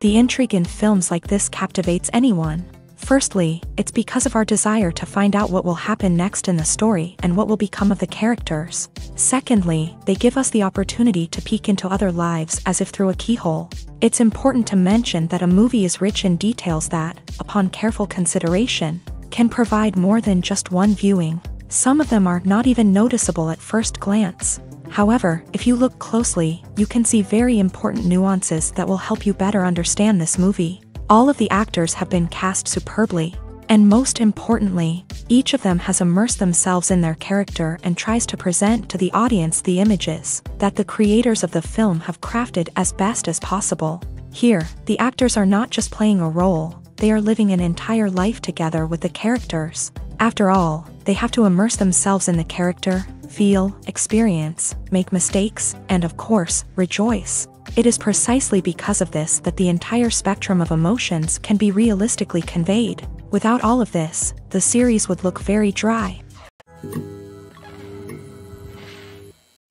The intrigue in films like this captivates anyone. Firstly, it's because of our desire to find out what will happen next in the story and what will become of the characters. Secondly, they give us the opportunity to peek into other lives as if through a keyhole. It's important to mention that a movie is rich in details that, upon careful consideration, can provide more than just one viewing. Some of them are not even noticeable at first glance. However, if you look closely, you can see very important nuances that will help you better understand this movie. All of the actors have been cast superbly. And most importantly, each of them has immersed themselves in their character and tries to present to the audience the images that the creators of the film have crafted as best as possible. Here, the actors are not just playing a role, they are living an entire life together with the characters. After all, they have to immerse themselves in the character, feel, experience, make mistakes, and of course, rejoice. It is precisely because of this that the entire spectrum of emotions can be realistically conveyed. Without all of this, the series would look very dry.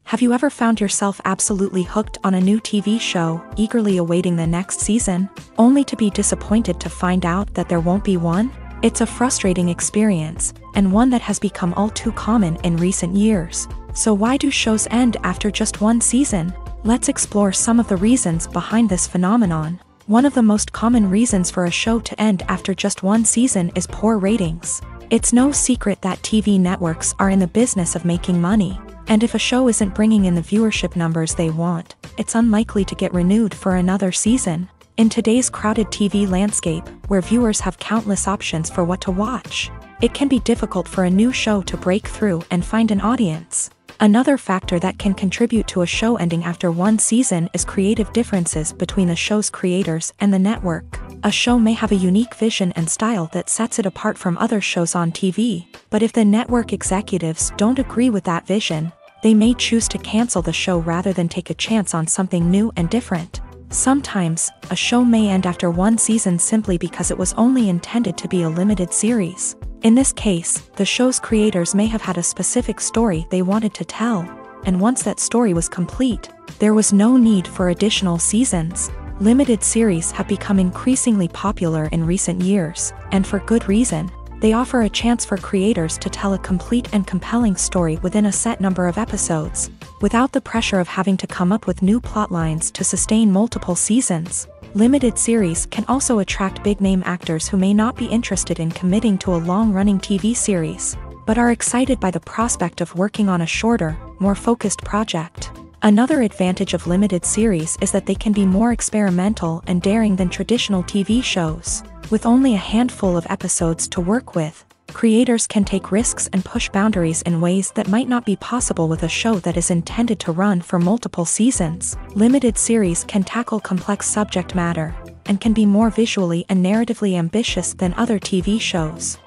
Have you ever found yourself absolutely hooked on a new TV show, eagerly awaiting the next season, only to be disappointed to find out that there won't be one? It's a frustrating experience, and one that has become all too common in recent years. So why do shows end after just one season? Let's explore some of the reasons behind this phenomenon. One of the most common reasons for a show to end after just one season is poor ratings. It's no secret that TV networks are in the business of making money, and if a show isn't bringing in the viewership numbers they want, it's unlikely to get renewed for another season. In today's crowded TV landscape, where viewers have countless options for what to watch, it can be difficult for a new show to break through and find an audience. Another factor that can contribute to a show ending after one season is creative differences between the show's creators and the network. A show may have a unique vision and style that sets it apart from other shows on TV, but if the network executives don't agree with that vision, they may choose to cancel the show rather than take a chance on something new and different. Sometimes, a show may end after one season simply because it was only intended to be a limited series. In this case, the show's creators may have had a specific story they wanted to tell, and once that story was complete, there was no need for additional seasons. Limited series have become increasingly popular in recent years, and for good reason. They offer a chance for creators to tell a complete and compelling story within a set number of episodes, without the pressure of having to come up with new plotlines to sustain multiple seasons. Limited series can also attract big-name actors who may not be interested in committing to a long-running TV series, but are excited by the prospect of working on a shorter, more focused project. Another advantage of limited series is that they can be more experimental and daring than traditional TV shows. With only a handful of episodes to work with, creators can take risks and push boundaries in ways that might not be possible with a show that is intended to run for multiple seasons. Limited series can tackle complex subject matter, and can be more visually and narratively ambitious than other TV shows.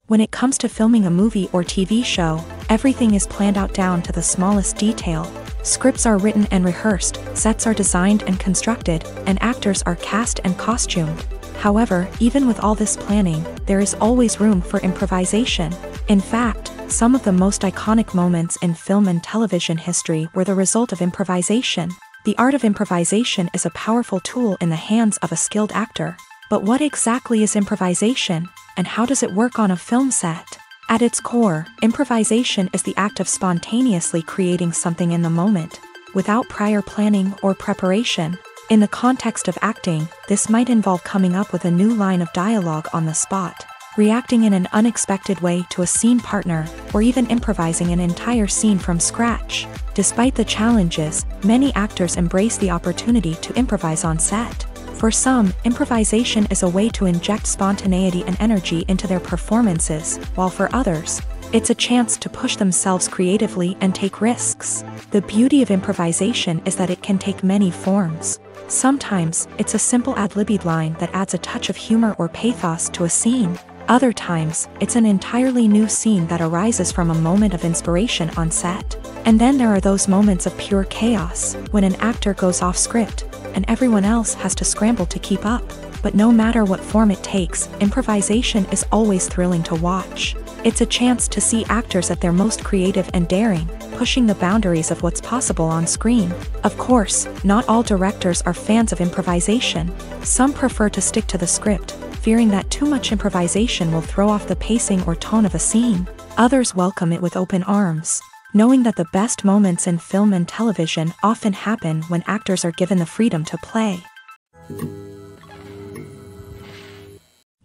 When it comes to filming a movie or TV show, everything is planned out down to the smallest detail. Scripts are written and rehearsed, sets are designed and constructed, and actors are cast and costumed. However, even with all this planning, there is always room for improvisation. In fact, some of the most iconic moments in film and television history were the result of improvisation. The art of improvisation is a powerful tool in the hands of a skilled actor. But what exactly is improvisation, and how does it work on a film set? At its core, improvisation is the act of spontaneously creating something in the moment, without prior planning or preparation. In the context of acting, this might involve coming up with a new line of dialogue on the spot, reacting in an unexpected way to a scene partner, or even improvising an entire scene from scratch. Despite the challenges, many actors embrace the opportunity to improvise on set. For some, improvisation is a way to inject spontaneity and energy into their performances, while for others, it's a chance to push themselves creatively and take risks. The beauty of improvisation is that it can take many forms. Sometimes, it's a simple ad-libbed line that adds a touch of humor or pathos to a scene. Other times, it's an entirely new scene that arises from a moment of inspiration on set. And then there are those moments of pure chaos, when an actor goes off script, and everyone else has to scramble to keep up. But no matter what form it takes, improvisation is always thrilling to watch. It's a chance to see actors at their most creative and daring, pushing the boundaries of what's possible on screen. Of course, not all directors are fans of improvisation. Some prefer to stick to the script, fearing that too much improvisation will throw off the pacing or tone of a scene. Others welcome it with open arms, knowing that the best moments in film and television often happen when actors are given the freedom to play.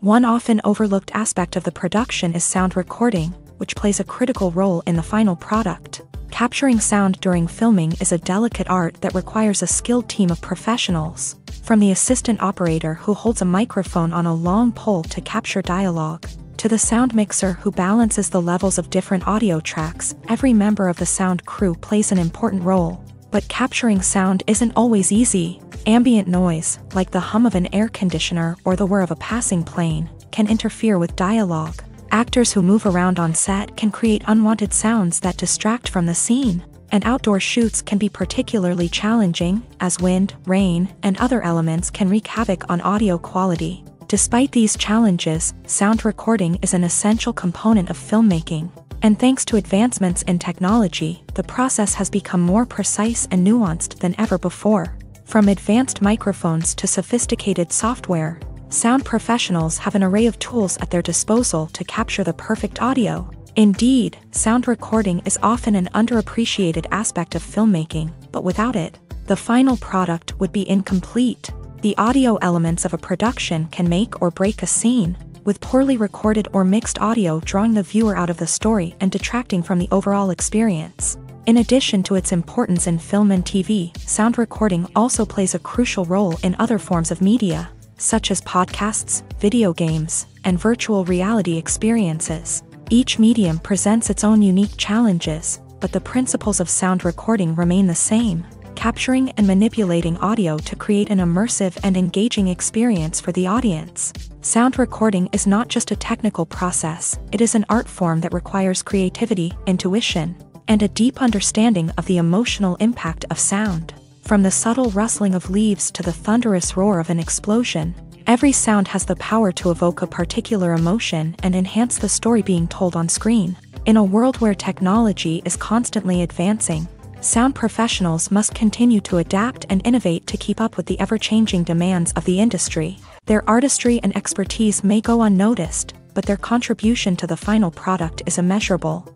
One often overlooked aspect of the production is sound recording, which plays a critical role in the final product. Capturing sound during filming is a delicate art that requires a skilled team of professionals. From the assistant operator who holds a microphone on a long pole to capture dialogue, to the sound mixer who balances the levels of different audio tracks, every member of the sound crew plays an important role. But capturing sound isn't always easy. Ambient noise, like the hum of an air conditioner or the whir of a passing plane, can interfere with dialogue. Actors who move around on set can create unwanted sounds that distract from the scene. And outdoor shoots can be particularly challenging, as wind, rain, and other elements can wreak havoc on audio quality. Despite these challenges, sound recording is an essential component of filmmaking. And thanks to advancements in technology, the process has become more precise and nuanced than ever before. From advanced microphones to sophisticated software, sound professionals have an array of tools at their disposal to capture the perfect audio. Indeed, sound recording is often an underappreciated aspect of filmmaking, but without it, the final product would be incomplete. The audio elements of a production can make or break a scene, with poorly recorded or mixed audio drawing the viewer out of the story and detracting from the overall experience. In addition to its importance in film and TV, sound recording also plays a crucial role in other forms of media, such as podcasts, video games, and virtual reality experiences. Each medium presents its own unique challenges, but the principles of sound recording remain the same, capturing and manipulating audio to create an immersive and engaging experience for the audience. Sound recording is not just a technical process, it is an art form that requires creativity, intuition, and a deep understanding of the emotional impact of sound. From the subtle rustling of leaves to the thunderous roar of an explosion, every sound has the power to evoke a particular emotion and enhance the story being told on screen. In a world where technology is constantly advancing, sound professionals must continue to adapt and innovate to keep up with the ever-changing demands of the industry. Their artistry and expertise may go unnoticed, but their contribution to the final product is immeasurable.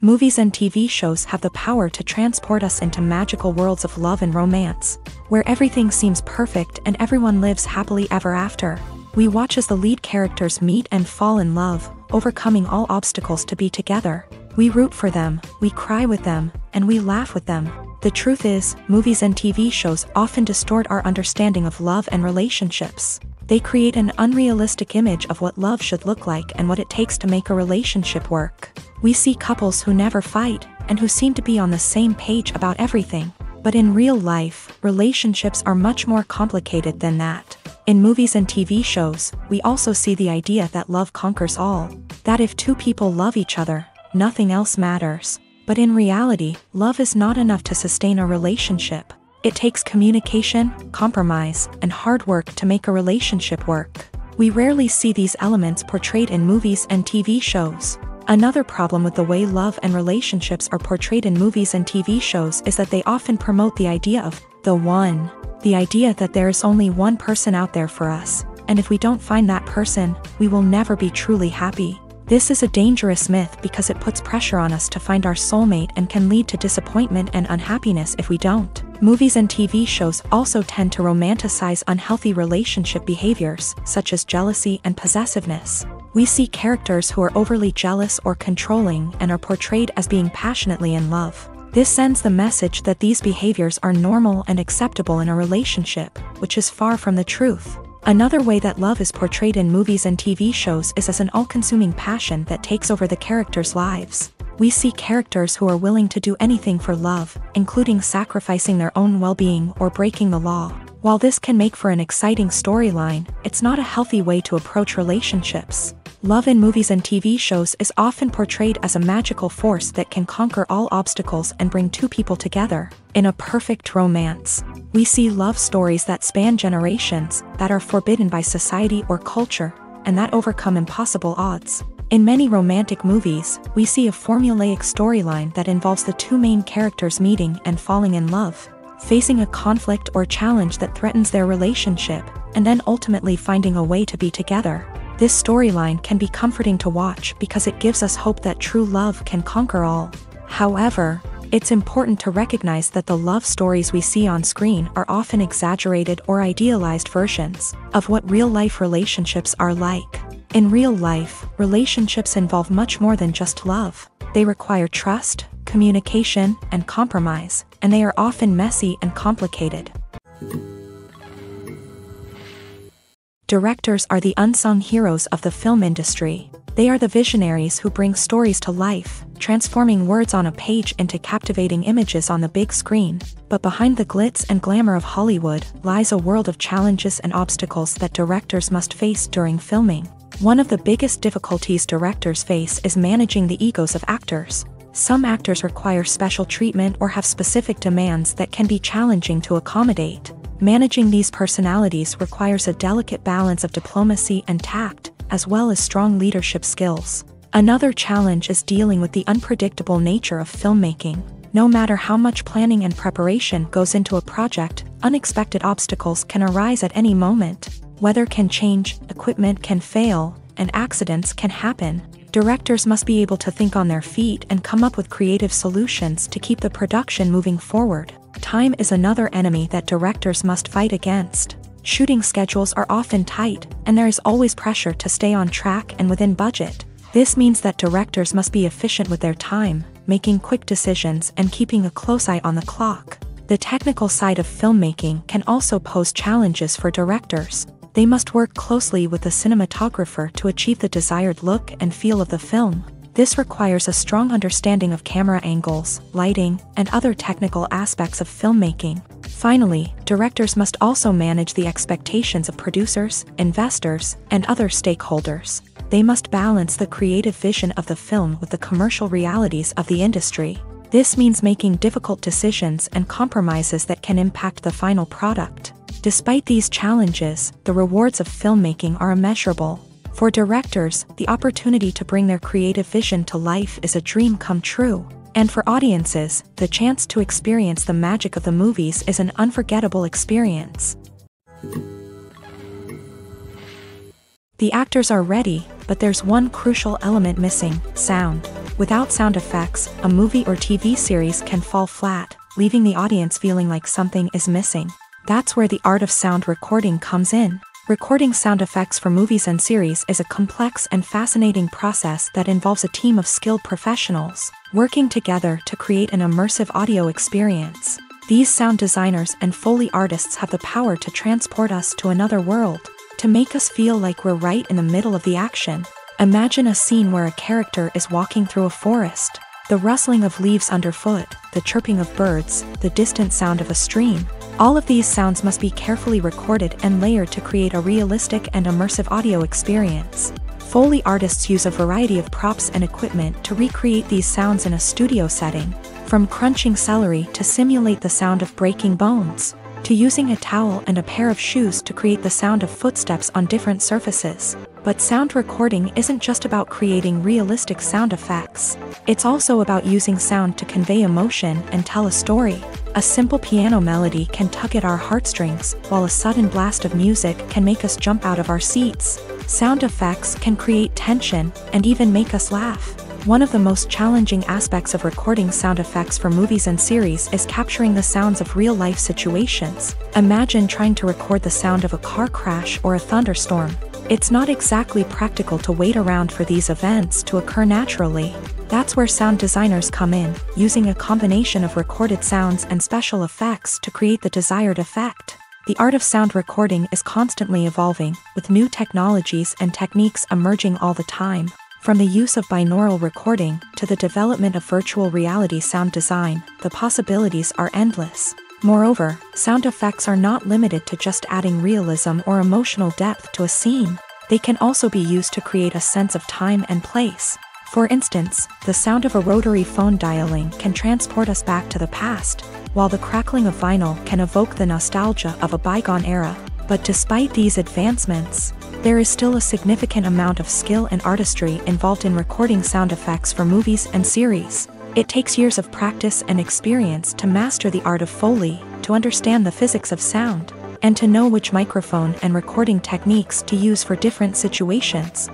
Movies and TV shows have the power to transport us into magical worlds of love and romance, where everything seems perfect and everyone lives happily ever after. We watch as the lead characters meet and fall in love, overcoming all obstacles to be together. We root for them, we cry with them, and we laugh with them. The truth is, movies and TV shows often distort our understanding of love and relationships. They create an unrealistic image of what love should look like and what it takes to make a relationship work. We see couples who never fight, and who seem to be on the same page about everything. But in real life, relationships are much more complicated than that. In movies and TV shows, we also see the idea that love conquers all. That if two people love each other, nothing else matters. But in reality, love is not enough to sustain a relationship. It takes communication, compromise, and hard work to make a relationship work. We rarely see these elements portrayed in movies and TV shows. Another problem with the way love and relationships are portrayed in movies and TV shows is that they often promote the idea of the one. The idea that there is only one person out there for us, and if we don't find that person, we will never be truly happy. This is a dangerous myth because it puts pressure on us to find our soulmate and can lead to disappointment and unhappiness if we don't. Movies and TV shows also tend to romanticize unhealthy relationship behaviors, such as jealousy and possessiveness. We see characters who are overly jealous or controlling and are portrayed as being passionately in love. This sends the message that these behaviors are normal and acceptable in a relationship, which is far from the truth. Another way that love is portrayed in movies and TV shows is as an all-consuming passion that takes over the characters' lives. We see characters who are willing to do anything for love, including sacrificing their own well-being or breaking the law. While this can make for an exciting storyline, it's not a healthy way to approach relationships. Love in movies and TV shows is often portrayed as a magical force that can conquer all obstacles and bring two people together. In a perfect romance, we see love stories that span generations, that are forbidden by society or culture, and that overcome impossible odds. In many romantic movies, we see a formulaic storyline that involves the two main characters meeting and falling in love, facing a conflict or challenge that threatens their relationship, and then ultimately finding a way to be together. This storyline can be comforting to watch because it gives us hope that true love can conquer all. However, it's important to recognize that the love stories we see on screen are often exaggerated or idealized versions of what real-life relationships are like. In real life, relationships involve much more than just love. They require trust, communication, and compromise, and they are often messy and complicated. Directors are the unsung heroes of the film industry. They are the visionaries who bring stories to life, transforming words on a page into captivating images on the big screen. But behind the glitz and glamour of Hollywood lies a world of challenges and obstacles that directors must face during filming. One of the biggest difficulties directors face is managing the egos of actors. Some actors require special treatment or have specific demands that can be challenging to accommodate. Managing these personalities requires a delicate balance of diplomacy and tact, as well as strong leadership skills. Another challenge is dealing with the unpredictable nature of filmmaking. No matter how much planning and preparation goes into a project, unexpected obstacles can arise at any moment. Weather can change, equipment can fail, and accidents can happen. Directors must be able to think on their feet and come up with creative solutions to keep the production moving forward. Time is another enemy that directors must fight against. Shooting schedules are often tight, and there is always pressure to stay on track and within budget. This means that directors must be efficient with their time, making quick decisions and keeping a close eye on the clock. The technical side of filmmaking can also pose challenges for directors. They must work closely with the cinematographer to achieve the desired look and feel of the film. This requires a strong understanding of camera angles, lighting, and other technical aspects of filmmaking. Finally, directors must also manage the expectations of producers, investors, and other stakeholders. They must balance the creative vision of the film with the commercial realities of the industry. This means making difficult decisions and compromises that can impact the final product. Despite these challenges, the rewards of filmmaking are immeasurable. For directors, the opportunity to bring their creative vision to life is a dream come true. And for audiences, the chance to experience the magic of the movies is an unforgettable experience. The actors are ready, but there's one crucial element missing: sound. Without sound effects, a movie or TV series can fall flat, leaving the audience feeling like something is missing. That's where the art of sound recording comes in. Recording sound effects for movies and series is a complex and fascinating process that involves a team of skilled professionals working together to create an immersive audio experience. These sound designers and Foley artists have the power to transport us to another world, to make us feel like we're right in the middle of the action. Imagine a scene where a character is walking through a forest. The rustling of leaves underfoot, the chirping of birds, the distant sound of a stream. All of these sounds must be carefully recorded and layered to create a realistic and immersive audio experience. Foley artists use a variety of props and equipment to recreate these sounds in a studio setting, from crunching celery to simulate the sound of breaking bones, to using a towel and a pair of shoes to create the sound of footsteps on different surfaces. But sound recording isn't just about creating realistic sound effects. It's also about using sound to convey emotion and tell a story. A simple piano melody can tug at our heartstrings, while a sudden blast of music can make us jump out of our seats. Sound effects can create tension and even make us laugh. One of the most challenging aspects of recording sound effects for movies and series is capturing the sounds of real-life situations. Imagine trying to record the sound of a car crash or a thunderstorm. It's not exactly practical to wait around for these events to occur naturally. That's where sound designers come in, using a combination of recorded sounds and special effects to create the desired effect. The art of sound recording is constantly evolving, with new technologies and techniques emerging all the time. From the use of binaural recording to the development of virtual reality sound design, the possibilities are endless. Moreover, sound effects are not limited to just adding realism or emotional depth to a scene. They can also be used to create a sense of time and place. For instance, the sound of a rotary phone dialing can transport us back to the past, while the crackling of vinyl can evoke the nostalgia of a bygone era. But despite these advancements, there is still a significant amount of skill and artistry involved in recording sound effects for movies and series. It takes years of practice and experience to master the art of Foley, to understand the physics of sound, and to know which microphone and recording techniques to use for different situations.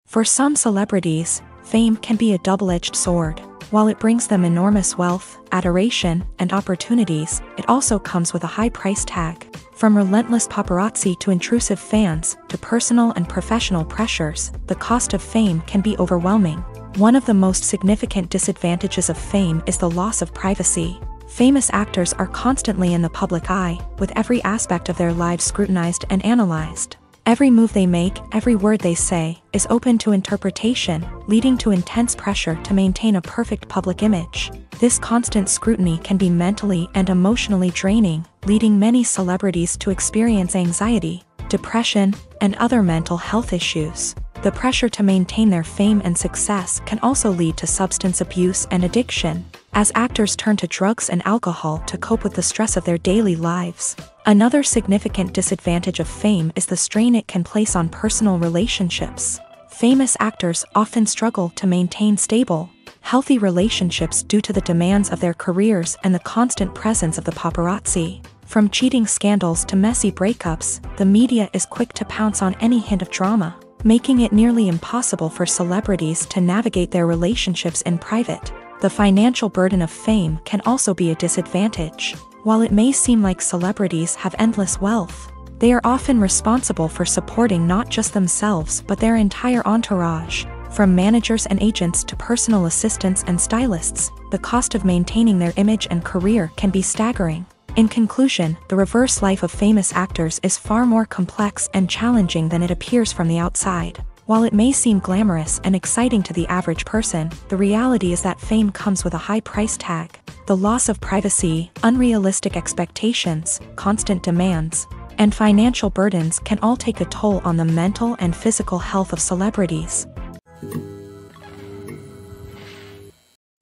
For some celebrities, fame can be a double-edged sword. While it brings them enormous wealth, adoration, and opportunities, it also comes with a high price tag. From relentless paparazzi to intrusive fans, to personal and professional pressures, the cost of fame can be overwhelming. One of the most significant disadvantages of fame is the loss of privacy. Famous actors are constantly in the public eye, with every aspect of their lives scrutinized and analyzed. Every move they make, every word they say, is open to interpretation, leading to intense pressure to maintain a perfect public image. This constant scrutiny can be mentally and emotionally draining, leading many celebrities to experience anxiety, depression, and other mental health issues. The pressure to maintain their fame and success can also lead to substance abuse and addiction, as actors turn to drugs and alcohol to cope with the stress of their daily lives. Another significant disadvantage of fame is the strain it can place on personal relationships. Famous actors often struggle to maintain stable, healthy relationships due to the demands of their careers and the constant presence of the paparazzi. From cheating scandals to messy breakups, the media is quick to pounce on any hint of drama, making it nearly impossible for celebrities to navigate their relationships in private. The financial burden of fame can also be a disadvantage. While it may seem like celebrities have endless wealth, they are often responsible for supporting not just themselves but their entire entourage. From managers and agents to personal assistants and stylists, the cost of maintaining their image and career can be staggering. In conclusion, the reverse life of famous actors is far more complex and challenging than it appears from the outside. While it may seem glamorous and exciting to the average person, the reality is that fame comes with a high price tag. The loss of privacy, unrealistic expectations, constant demands, and financial burdens can all take a toll on the mental and physical health of celebrities.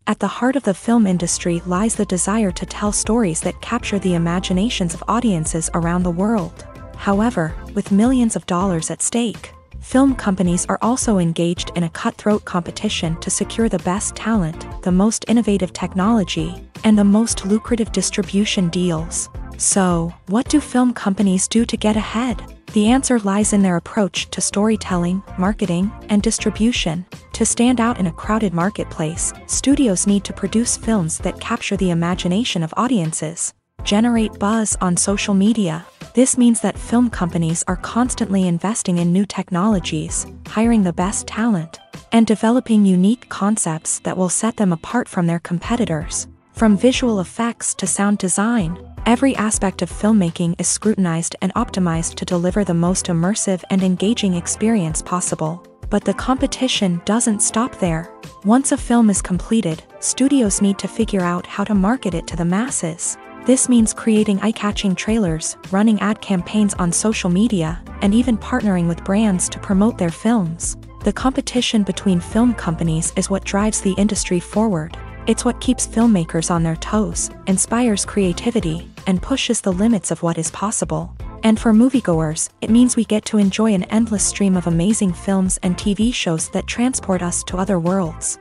At the heart of the film industry lies the desire to tell stories that capture the imaginations of audiences around the world. However, with millions of dollars at stake, film companies are also engaged in a cutthroat competition to secure the best talent, the most innovative technology, and the most lucrative distribution deals. So, what do film companies do to get ahead? The answer lies in their approach to storytelling, marketing, and distribution. To stand out in a crowded marketplace, studios need to produce films that capture the imagination of audiences, generate buzz on social media. This means that film companies are constantly investing in new technologies, hiring the best talent, and developing unique concepts that will set them apart from their competitors. From visual effects to sound design, every aspect of filmmaking is scrutinized and optimized to deliver the most immersive and engaging experience possible. But the competition doesn't stop there. Once a film is completed, studios need to figure out how to market it to the masses. This means creating eye-catching trailers, running ad campaigns on social media, and even partnering with brands to promote their films. The competition between film companies is what drives the industry forward. It's what keeps filmmakers on their toes, inspires creativity, and pushes the limits of what is possible. And for moviegoers, it means we get to enjoy an endless stream of amazing films and TV shows that transport us to other worlds.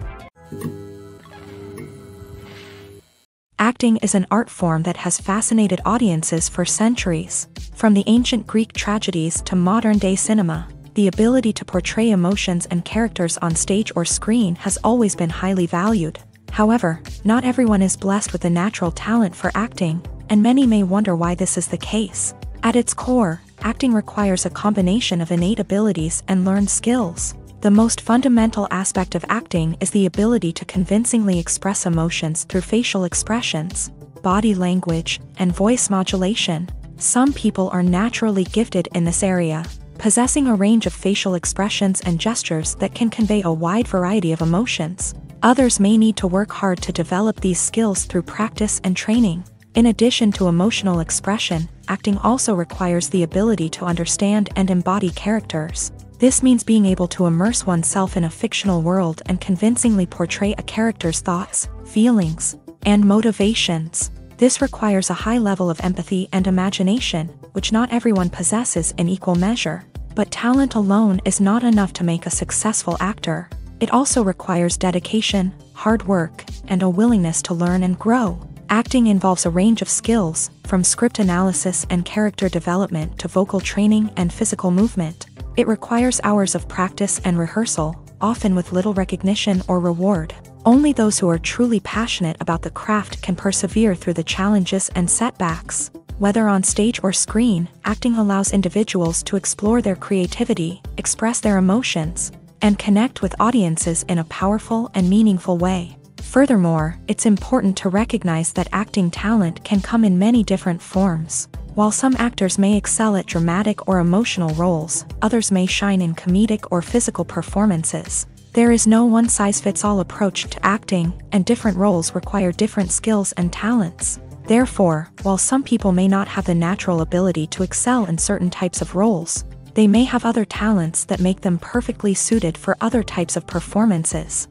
Acting is an art form that has fascinated audiences for centuries. From the ancient Greek tragedies to modern-day cinema, the ability to portray emotions and characters on stage or screen has always been highly valued. However, not everyone is blessed with a natural talent for acting, and many may wonder why this is the case. At its core, acting requires a combination of innate abilities and learned skills. The most fundamental aspect of acting is the ability to convincingly express emotions through facial expressions, body language, and voice modulation. Some people are naturally gifted in this area, possessing a range of facial expressions and gestures that can convey a wide variety of emotions. Others may need to work hard to develop these skills through practice and training. In addition to emotional expression, acting also requires the ability to understand and embody characters. This means being able to immerse oneself in a fictional world and convincingly portray a character's thoughts, feelings, and motivations. This requires a high level of empathy and imagination, which not everyone possesses in equal measure. But talent alone is not enough to make a successful actor. It also requires dedication, hard work, and a willingness to learn and grow. Acting involves a range of skills, from script analysis and character development to vocal training and physical movement. It requires hours of practice and rehearsal, often with little recognition or reward. Only those who are truly passionate about the craft can persevere through the challenges and setbacks. Whether on stage or screen, acting allows individuals to explore their creativity, express their emotions, and connect with audiences in a powerful and meaningful way. Furthermore, it's important to recognize that acting talent can come in many different forms. While some actors may excel at dramatic or emotional roles, others may shine in comedic or physical performances. There is no one-size-fits-all approach to acting, and different roles require different skills and talents. Therefore, while some people may not have the natural ability to excel in certain types of roles, they may have other talents that make them perfectly suited for other types of performances.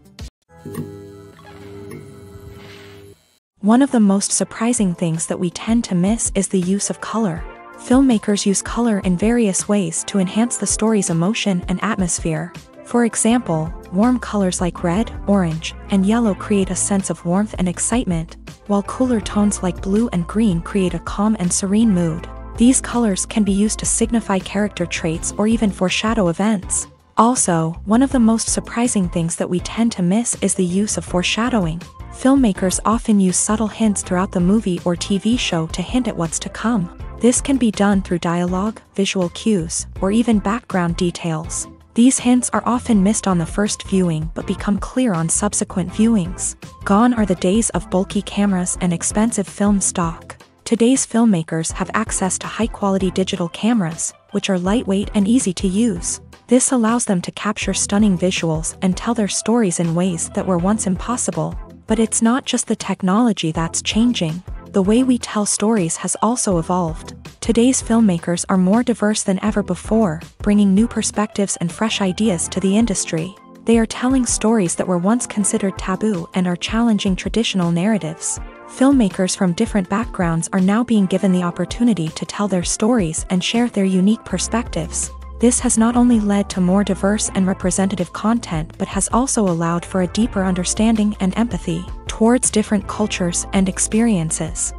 One of the most surprising things that we tend to miss is the use of color. Filmmakers use color in various ways to enhance the story's emotion and atmosphere. For example, warm colors like red, orange, and yellow create a sense of warmth and excitement, while cooler tones like blue and green create a calm and serene mood. These colors can be used to signify character traits or even foreshadow events. Also, one of the most surprising things that we tend to miss is the use of foreshadowing. Filmmakers often use subtle hints throughout the movie or TV show to hint at what's to come. This can be done through dialogue, visual cues, or even background details. These hints are often missed on the first viewing but become clear on subsequent viewings. Gone are the days of bulky cameras and expensive film stock. Today's filmmakers have access to high-quality digital cameras, which are lightweight and easy to use. This allows them to capture stunning visuals and tell their stories in ways that were once impossible. But it's not just the technology that's changing. The way we tell stories has also evolved. Today's filmmakers are more diverse than ever before, bringing new perspectives and fresh ideas to the industry. They are telling stories that were once considered taboo and are challenging traditional narratives. Filmmakers from different backgrounds are now being given the opportunity to tell their stories and share their unique perspectives. This has not only led to more diverse and representative content but has also allowed for a deeper understanding and empathy towards different cultures and experiences.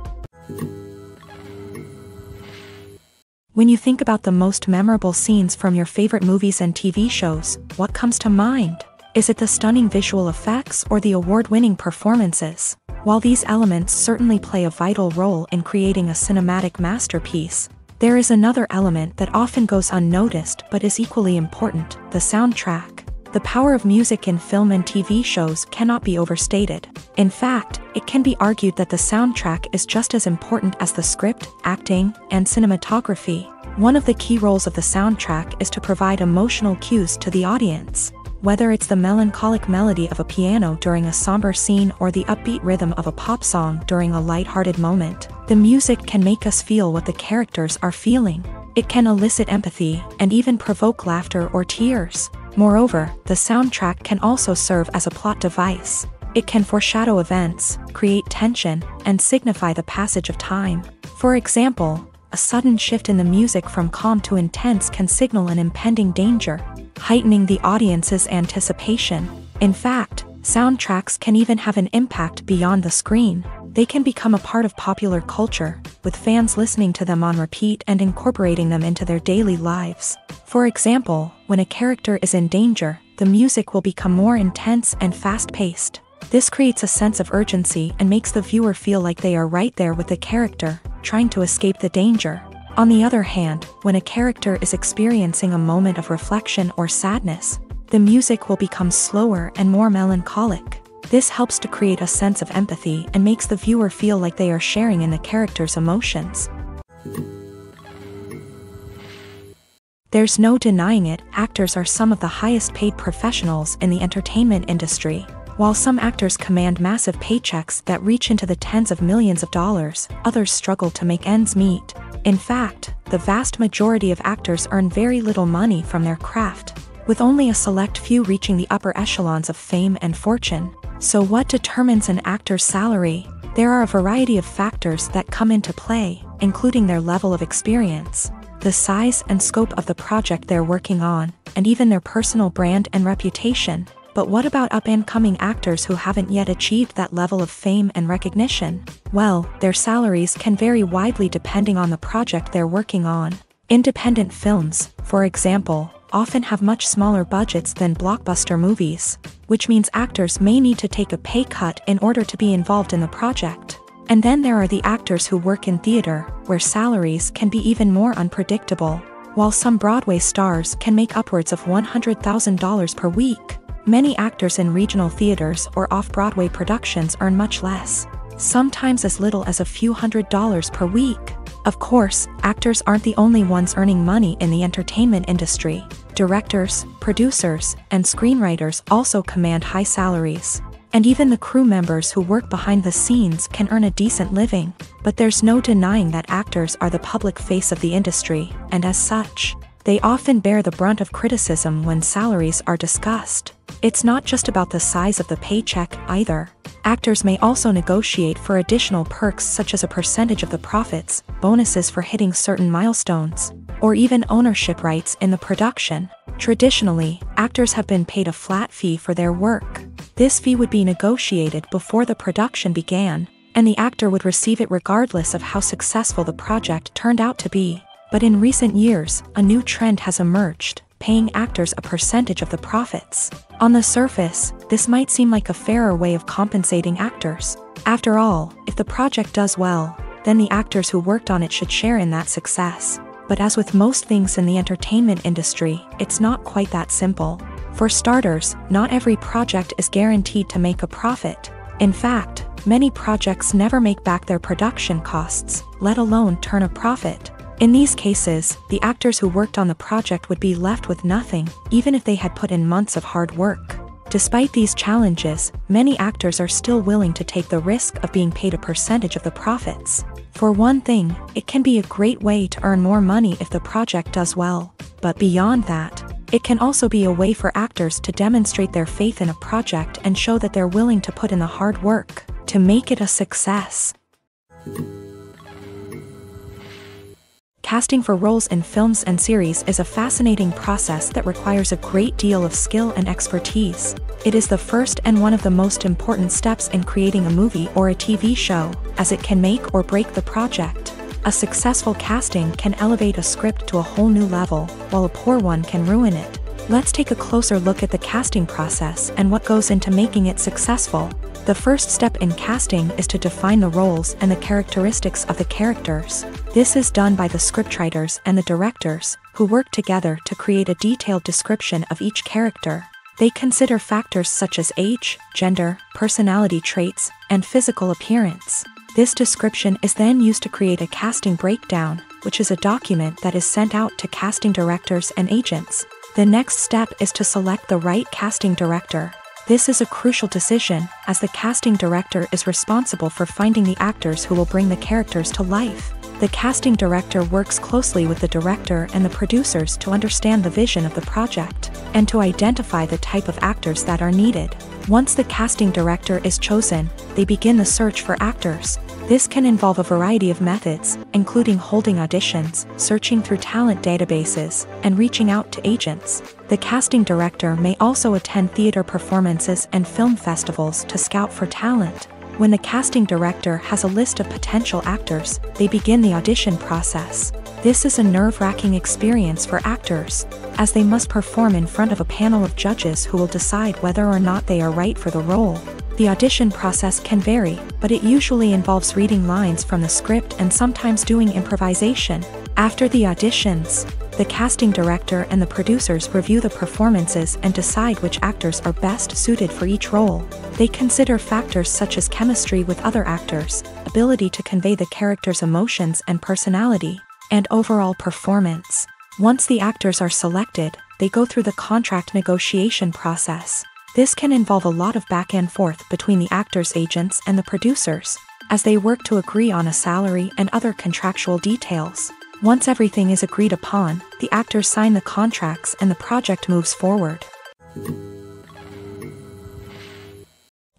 When you think about the most memorable scenes from your favorite movies and TV shows, what comes to mind? Is it the stunning visual effects or the award-winning performances? While these elements certainly play a vital role in creating a cinematic masterpiece, there is another element that often goes unnoticed but is equally important: the soundtrack. The power of music in film and TV shows cannot be overstated. In fact, it can be argued that the soundtrack is just as important as the script, acting, and cinematography. One of the key roles of the soundtrack is to provide emotional cues to the audience. Whether it's the melancholic melody of a piano during a somber scene or the upbeat rhythm of a pop song during a lighthearted moment, the music can make us feel what the characters are feeling. It can elicit empathy and even provoke laughter or tears. Moreover, the soundtrack can also serve as a plot device. It can foreshadow events, create tension, and signify the passage of time. For example, a sudden shift in the music from calm to intense can signal an impending danger, heightening the audience's anticipation. In fact, soundtracks can even have an impact beyond the screen. They can become a part of popular culture, with fans listening to them on repeat and incorporating them into their daily lives. For example, when a character is in danger, the music will become more intense and fast-paced. This creates a sense of urgency and makes the viewer feel like they are right there with the character, trying to escape the danger. On the other hand, when a character is experiencing a moment of reflection or sadness, the music will become slower and more melancholic. This helps to create a sense of empathy and makes the viewer feel like they are sharing in the character's emotions. There's no denying it, actors are some of the highest paid professionals in the entertainment industry. While some actors command massive paychecks that reach into the tens of millions of dollars, others struggle to make ends meet. In fact, the vast majority of actors earn very little money from their craft, with only a select few reaching the upper echelons of fame and fortune. So what determines an actor's salary? There are a variety of factors that come into play, including their level of experience, the size and scope of the project they're working on, and even their personal brand and reputation. But what about up-and-coming actors who haven't yet achieved that level of fame and recognition? Well, their salaries can vary widely depending on the project they're working on. Independent films, for example, often have much smaller budgets than blockbuster movies, which means actors may need to take a pay cut in order to be involved in the project. And then there are the actors who work in theater, where salaries can be even more unpredictable. While some Broadway stars can make upwards of $100,000 per week, many actors in regional theaters or off-Broadway productions earn much less, sometimes as little as a few $100s per week. Of course, actors aren't the only ones earning money in the entertainment industry. Directors, producers, and screenwriters also command high salaries. And even the crew members who work behind the scenes can earn a decent living. But there's no denying that actors are the public face of the industry, and as such, they often bear the brunt of criticism when salaries are discussed. It's not just about the size of the paycheck, either. Actors may also negotiate for additional perks such as a percentage of the profits, bonuses for hitting certain milestones, or even ownership rights in the production. Traditionally, actors have been paid a flat fee for their work. This fee would be negotiated before the production began, and the actor would receive it regardless of how successful the project turned out to be. But in recent years, a new trend has emerged, paying actors a percentage of the profits. On the surface, this might seem like a fairer way of compensating actors. After all, if the project does well, then the actors who worked on it should share in that success. But as with most things in the entertainment industry, it's not quite that simple. For starters, not every project is guaranteed to make a profit. In fact, many projects never make back their production costs, let alone turn a profit. In these cases, the actors who worked on the project would be left with nothing, even if they had put in months of hard work. Despite these challenges, many actors are still willing to take the risk of being paid a percentage of the profits. For one thing, it can be a great way to earn more money if the project does well. But beyond that, it can also be a way for actors to demonstrate their faith in a project and show that they're willing to put in the hard work to make it a success. Casting for roles in films and series is a fascinating process that requires a great deal of skill and expertise. It is the first and one of the most important steps in creating a movie or a TV show, as it can make or break the project. A successful casting can elevate a script to a whole new level, while a poor one can ruin it. Let's take a closer look at the casting process and what goes into making it successful. The first step in casting is to define the roles and the characteristics of the characters. This is done by the scriptwriters and the directors, who work together to create a detailed description of each character. They consider factors such as age, gender, personality traits, and physical appearance. This description is then used to create a casting breakdown, which is a document that is sent out to casting directors and agents. The next step is to select the right casting director. This is a crucial decision, as the casting director is responsible for finding the actors who will bring the characters to life. The casting director works closely with the director and the producers to understand the vision of the project, and to identify the type of actors that are needed. Once the casting director is chosen, they begin the search for actors. This can involve a variety of methods, including holding auditions, searching through talent databases, and reaching out to agents. The casting director may also attend theater performances and film festivals to scout for talent. When the casting director has a list of potential actors, they begin the audition process. This is a nerve-wracking experience for actors, as they must perform in front of a panel of judges who will decide whether or not they are right for the role. The audition process can vary, but it usually involves reading lines from the script and sometimes doing improvisation. After the auditions, the casting director and the producers review the performances and decide which actors are best suited for each role. They consider factors such as chemistry with other actors, ability to convey the character's emotions and personality, and overall performance. Once the actors are selected, they go through the contract negotiation process. This can involve a lot of back and forth between the actors' agents and the producers, as they work to agree on a salary and other contractual details. Once everything is agreed upon, the actors sign the contracts and the project moves forward.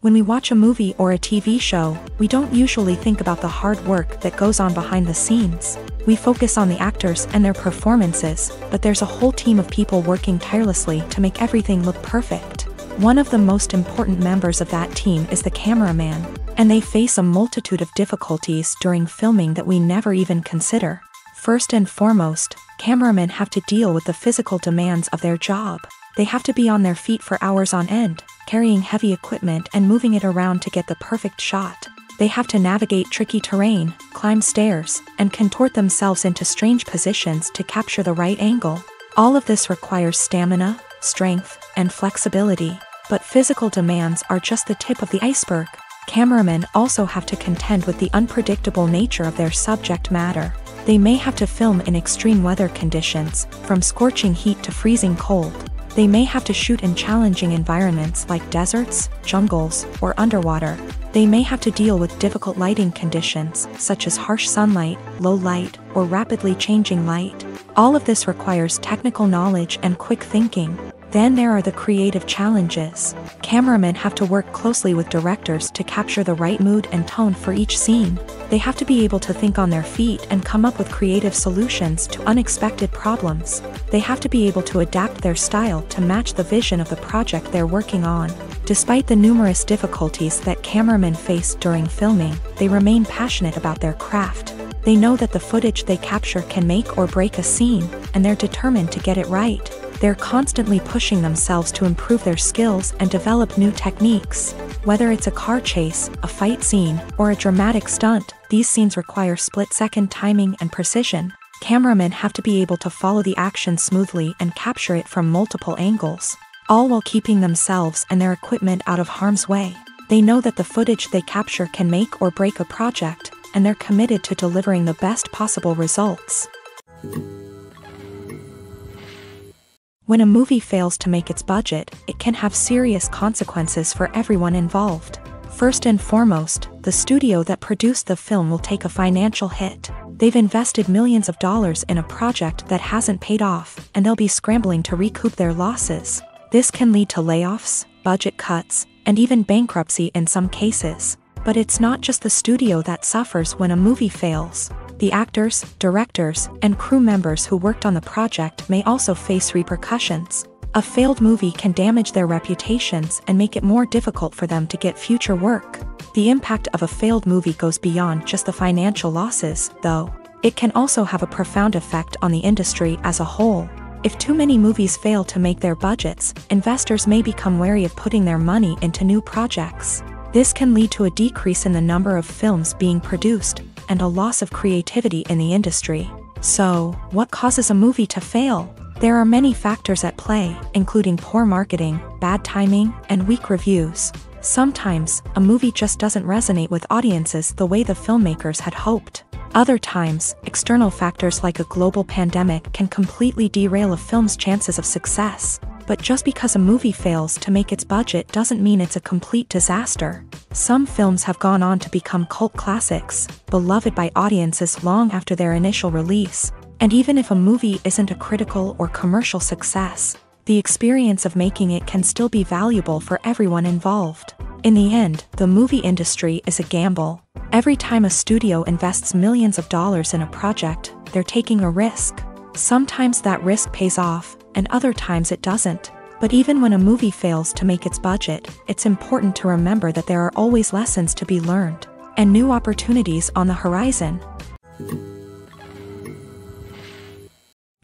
When we watch a movie or a TV show, we don't usually think about the hard work that goes on behind the scenes. We focus on the actors and their performances, but there's a whole team of people working tirelessly to make everything look perfect. One of the most important members of that team is the cameraman, and they face a multitude of difficulties during filming that we never even consider. First and foremost, cameramen have to deal with the physical demands of their job. They have to be on their feet for hours on end, carrying heavy equipment and moving it around to get the perfect shot. They have to navigate tricky terrain, climb stairs, and contort themselves into strange positions to capture the right angle. All of this requires stamina, strength, and flexibility. But physical demands are just the tip of the iceberg. Cameramen also have to contend with the unpredictable nature of their subject matter. They may have to film in extreme weather conditions, from scorching heat to freezing cold. They may have to shoot in challenging environments like deserts, jungles, or underwater. They may have to deal with difficult lighting conditions, such as harsh sunlight, low light, or rapidly changing light. All of this requires technical knowledge and quick thinking. Then there are the creative challenges. Cameramen have to work closely with directors to capture the right mood and tone for each scene. They have to be able to think on their feet and come up with creative solutions to unexpected problems. They have to be able to adapt their style to match the vision of the project they're working on. Despite the numerous difficulties that cameramen face during filming, they remain passionate about their craft. They know that the footage they capture can make or break a scene, and they're determined to get it right. They're constantly pushing themselves to improve their skills and develop new techniques. Whether it's a car chase, a fight scene, or a dramatic stunt, these scenes require split-second timing and precision. Cameramen have to be able to follow the action smoothly and capture it from multiple angles, all while keeping themselves and their equipment out of harm's way. They know that the footage they capture can make or break a project, and they're committed to delivering the best possible results. When a movie fails to make its budget, it can have serious consequences for everyone involved. First and foremost, the studio that produced the film will take a financial hit. They've invested millions of dollars in a project that hasn't paid off, and they'll be scrambling to recoup their losses. This can lead to layoffs, budget cuts, and even bankruptcy in some cases. But it's not just the studio that suffers when a movie fails. The actors, directors, and crew members who worked on the project may also face repercussions. A failed movie can damage their reputations and make it more difficult for them to get future work. The impact of a failed movie goes beyond just the financial losses, though. It can also have a profound effect on the industry as a whole. If too many movies fail to make their budgets, investors may become wary of putting their money into new projects. This can lead to a decrease in the number of films being produced, and a loss of creativity in the industry. So, what causes a movie to fail? There are many factors at play, including poor marketing, bad timing, and weak reviews. Sometimes, a movie just doesn't resonate with audiences the way the filmmakers had hoped. Other times, external factors like a global pandemic can completely derail a film's chances of success. But just because a movie fails to make its budget doesn't mean it's a complete disaster. Some films have gone on to become cult classics, beloved by audiences long after their initial release. And even if a movie isn't a critical or commercial success, the experience of making it can still be valuable for everyone involved. In the end, the movie industry is a gamble. Every time a studio invests millions of dollars in a project, they're taking a risk. Sometimes that risk pays off, and other times it doesn't. But even when a movie fails to make its budget, it's important to remember that there are always lessons to be learned, and new opportunities on the horizon.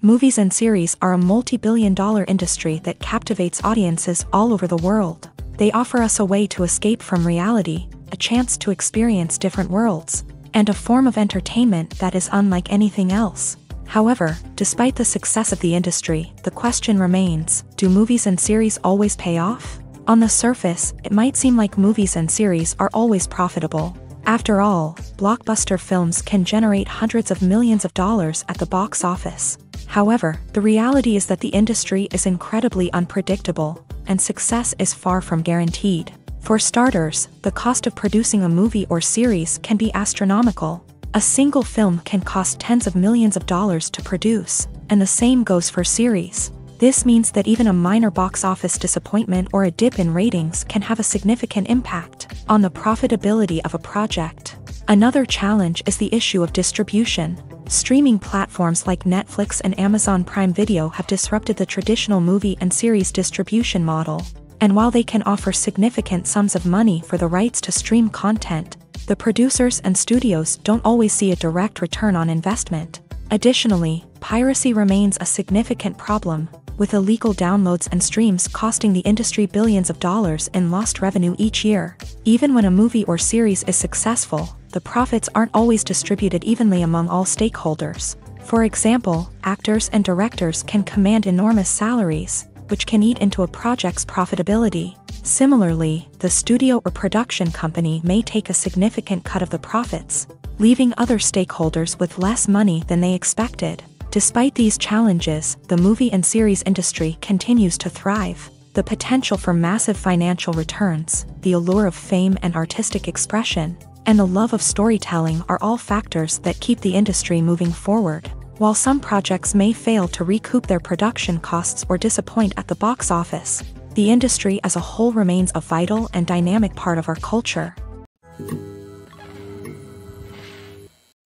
Movies and series are a multi-billion-dollar industry that captivates audiences all over the world. They offer us a way to escape from reality, a chance to experience different worlds, and a form of entertainment that is unlike anything else. However, despite the success of the industry, the question remains, do movies and series always pay off? On the surface, it might seem like movies and series are always profitable. After all, blockbuster films can generate hundreds of millions of dollars at the box office. However, the reality is that the industry is incredibly unpredictable, and success is far from guaranteed. For starters, the cost of producing a movie or series can be astronomical. A single film can cost tens of millions of dollars to produce, and the same goes for series. This means that even a minor box office disappointment or a dip in ratings can have a significant impact on the profitability of a project. Another challenge is the issue of distribution. Streaming platforms like Netflix and Amazon Prime Video have disrupted the traditional movie and series distribution model. And while they can offer significant sums of money for the rights to stream content, the producers and studios don't always see a direct return on investment. Additionally, piracy remains a significant problem, with illegal downloads and streams costing the industry billions of dollars in lost revenue each year. Even when a movie or series is successful, the profits aren't always distributed evenly among all stakeholders. For example, actors and directors can command enormous salaries, which can eat into a project's profitability. Similarly, the studio or production company may take a significant cut of the profits, leaving other stakeholders with less money than they expected. Despite these challenges, the movie and series industry continues to thrive. The potential for massive financial returns, the allure of fame and artistic expression, and the love of storytelling are all factors that keep the industry moving forward. While some projects may fail to recoup their production costs or disappoint at the box office, the industry as a whole remains a vital and dynamic part of our culture.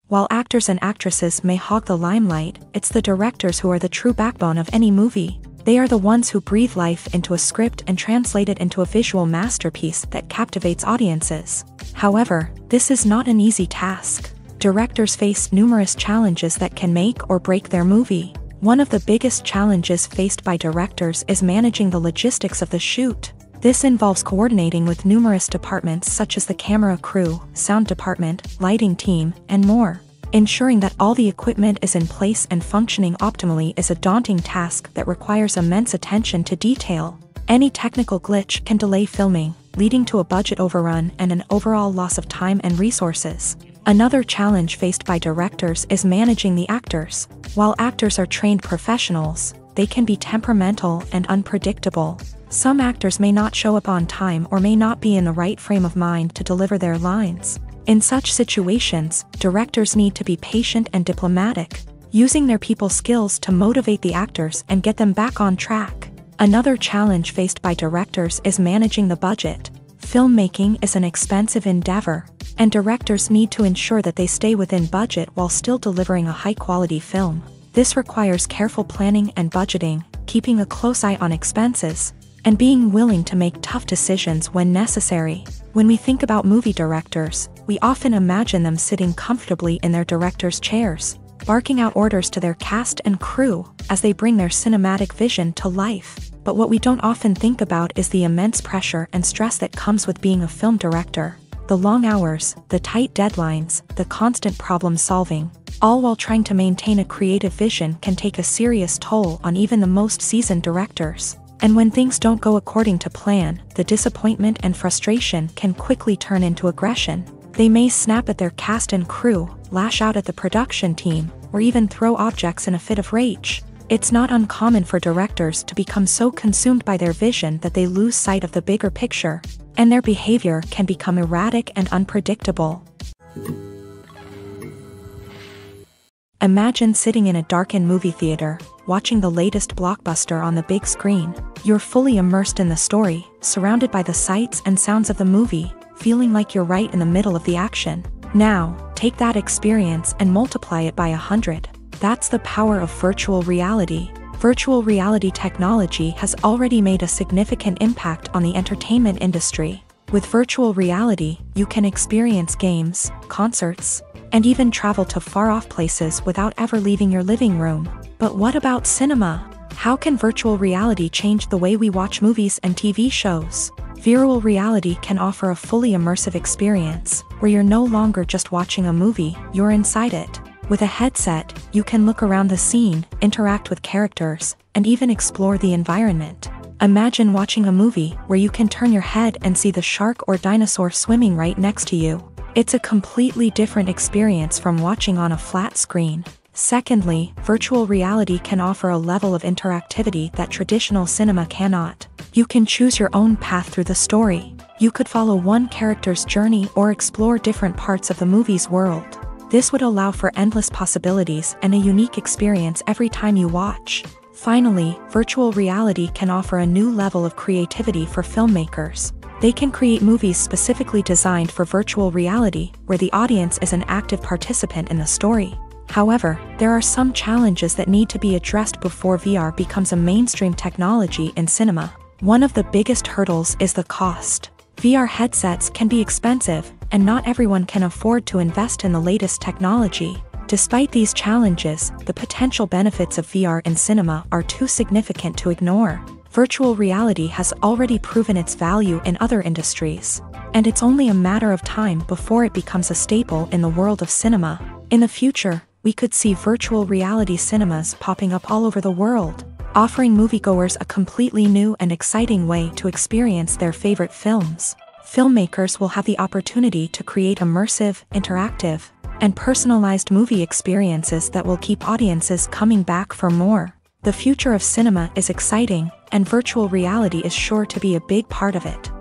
While actors and actresses may hog the limelight, it's the directors who are the true backbone of any movie. They are the ones who breathe life into a script and translate it into a visual masterpiece that captivates audiences. However, this is not an easy task. Directors face numerous challenges that can make or break their movie. One of the biggest challenges faced by directors is managing the logistics of the shoot. This involves coordinating with numerous departments such as the camera crew, sound department, lighting team, and more. Ensuring that all the equipment is in place and functioning optimally is a daunting task that requires immense attention to detail. Any technical glitch can delay filming, leading to a budget overrun and an overall loss of time and resources. Another challenge faced by directors is managing the actors. While actors are trained professionals, they can be temperamental and unpredictable. Some actors may not show up on time or may not be in the right frame of mind to deliver their lines. In such situations, directors need to be patient and diplomatic, using their people skills to motivate the actors and get them back on track. Another challenge faced by directors is managing the budget. Filmmaking is an expensive endeavor, and directors need to ensure that they stay within budget while still delivering a high-quality film. This requires careful planning and budgeting, keeping a close eye on expenses, and being willing to make tough decisions when necessary. When we think about movie directors, we often imagine them sitting comfortably in their director's chairs, barking out orders to their cast and crew as they bring their cinematic vision to life. But what we don't often think about is the immense pressure and stress that comes with being a film director. The long hours, the tight deadlines, the constant problem solving, all while trying to maintain a creative vision can take a serious toll on even the most seasoned directors. And when things don't go according to plan, the disappointment and frustration can quickly turn into aggression. They may snap at their cast and crew, lash out at the production team, or even throw objects in a fit of rage. It's not uncommon for directors to become so consumed by their vision that they lose sight of the bigger picture, and their behavior can become erratic and unpredictable. Imagine sitting in a darkened movie theater, watching the latest blockbuster on the big screen. You're fully immersed in the story, surrounded by the sights and sounds of the movie, feeling like you're right in the middle of the action. Now, take that experience and multiply it by 100. That's the power of virtual reality. Virtual reality technology has already made a significant impact on the entertainment industry. With virtual reality, you can experience games, concerts, and even travel to far-off places without ever leaving your living room. But what about cinema? How can virtual reality change the way we watch movies and TV shows? Virtual reality can offer a fully immersive experience, where you're no longer just watching a movie, you're inside it. With a headset, you can look around the scene, interact with characters, and even explore the environment. Imagine watching a movie where you can turn your head and see the shark or dinosaur swimming right next to you. It's a completely different experience from watching on a flat screen. Secondly, virtual reality can offer a level of interactivity that traditional cinema cannot. You can choose your own path through the story. You could follow one character's journey or explore different parts of the movie's world. This would allow for endless possibilities and a unique experience every time you watch. Finally, virtual reality can offer a new level of creativity for filmmakers. They can create movies specifically designed for virtual reality, where the audience is an active participant in the story. However, there are some challenges that need to be addressed before VR becomes a mainstream technology in cinema. One of the biggest hurdles is the cost. VR headsets can be expensive, and not everyone can afford to invest in the latest technology. Despite these challenges, the potential benefits of VR in cinema are too significant to ignore. Virtual reality has already proven its value in other industries, and it's only a matter of time before it becomes a staple in the world of cinema. In the future, we could see virtual reality cinemas popping up all over the world, offering moviegoers a completely new and exciting way to experience their favorite films. Filmmakers will have the opportunity to create immersive, interactive, and personalized movie experiences that will keep audiences coming back for more. The future of cinema is exciting, and virtual reality is sure to be a big part of it.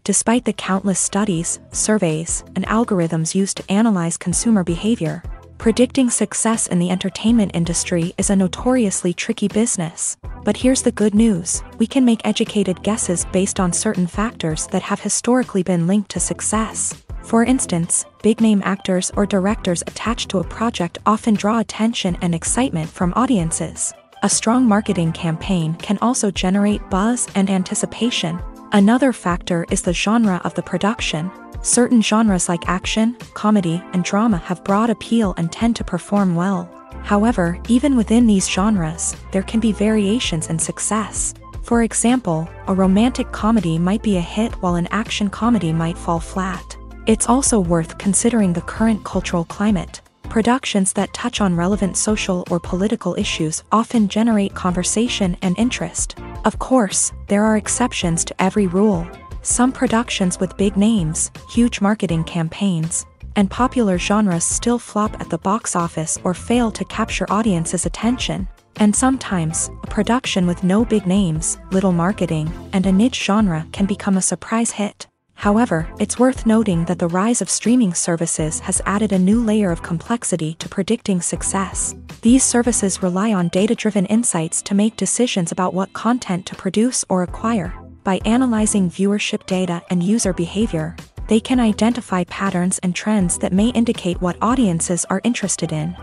Despite the countless studies, surveys, and algorithms used to analyze consumer behavior, predicting success in the entertainment industry is a notoriously tricky business. But here's the good news: we can make educated guesses based on certain factors that have historically been linked to success. For instance, big-name actors or directors attached to a project often draw attention and excitement from audiences. A strong marketing campaign can also generate buzz and anticipation. Another factor is the genre of the production. Certain genres like action, comedy, and drama have broad appeal and tend to perform well. However, even within these genres, there can be variations in success. For example, a romantic comedy might be a hit while an action comedy might fall flat. It's also worth considering the current cultural climate. Productions that touch on relevant social or political issues often generate conversation and interest. Of course, there are exceptions to every rule. Some productions with big names, huge marketing campaigns, and popular genres still flop at the box office or fail to capture audiences' attention. And sometimes, a production with no big names, little marketing, and a niche genre can become a surprise hit. However, it's worth noting that the rise of streaming services has added a new layer of complexity to predicting success. These services rely on data-driven insights to make decisions about what content to produce or acquire. By analyzing viewership data and user behavior, they can identify patterns and trends that may indicate what audiences are interested in.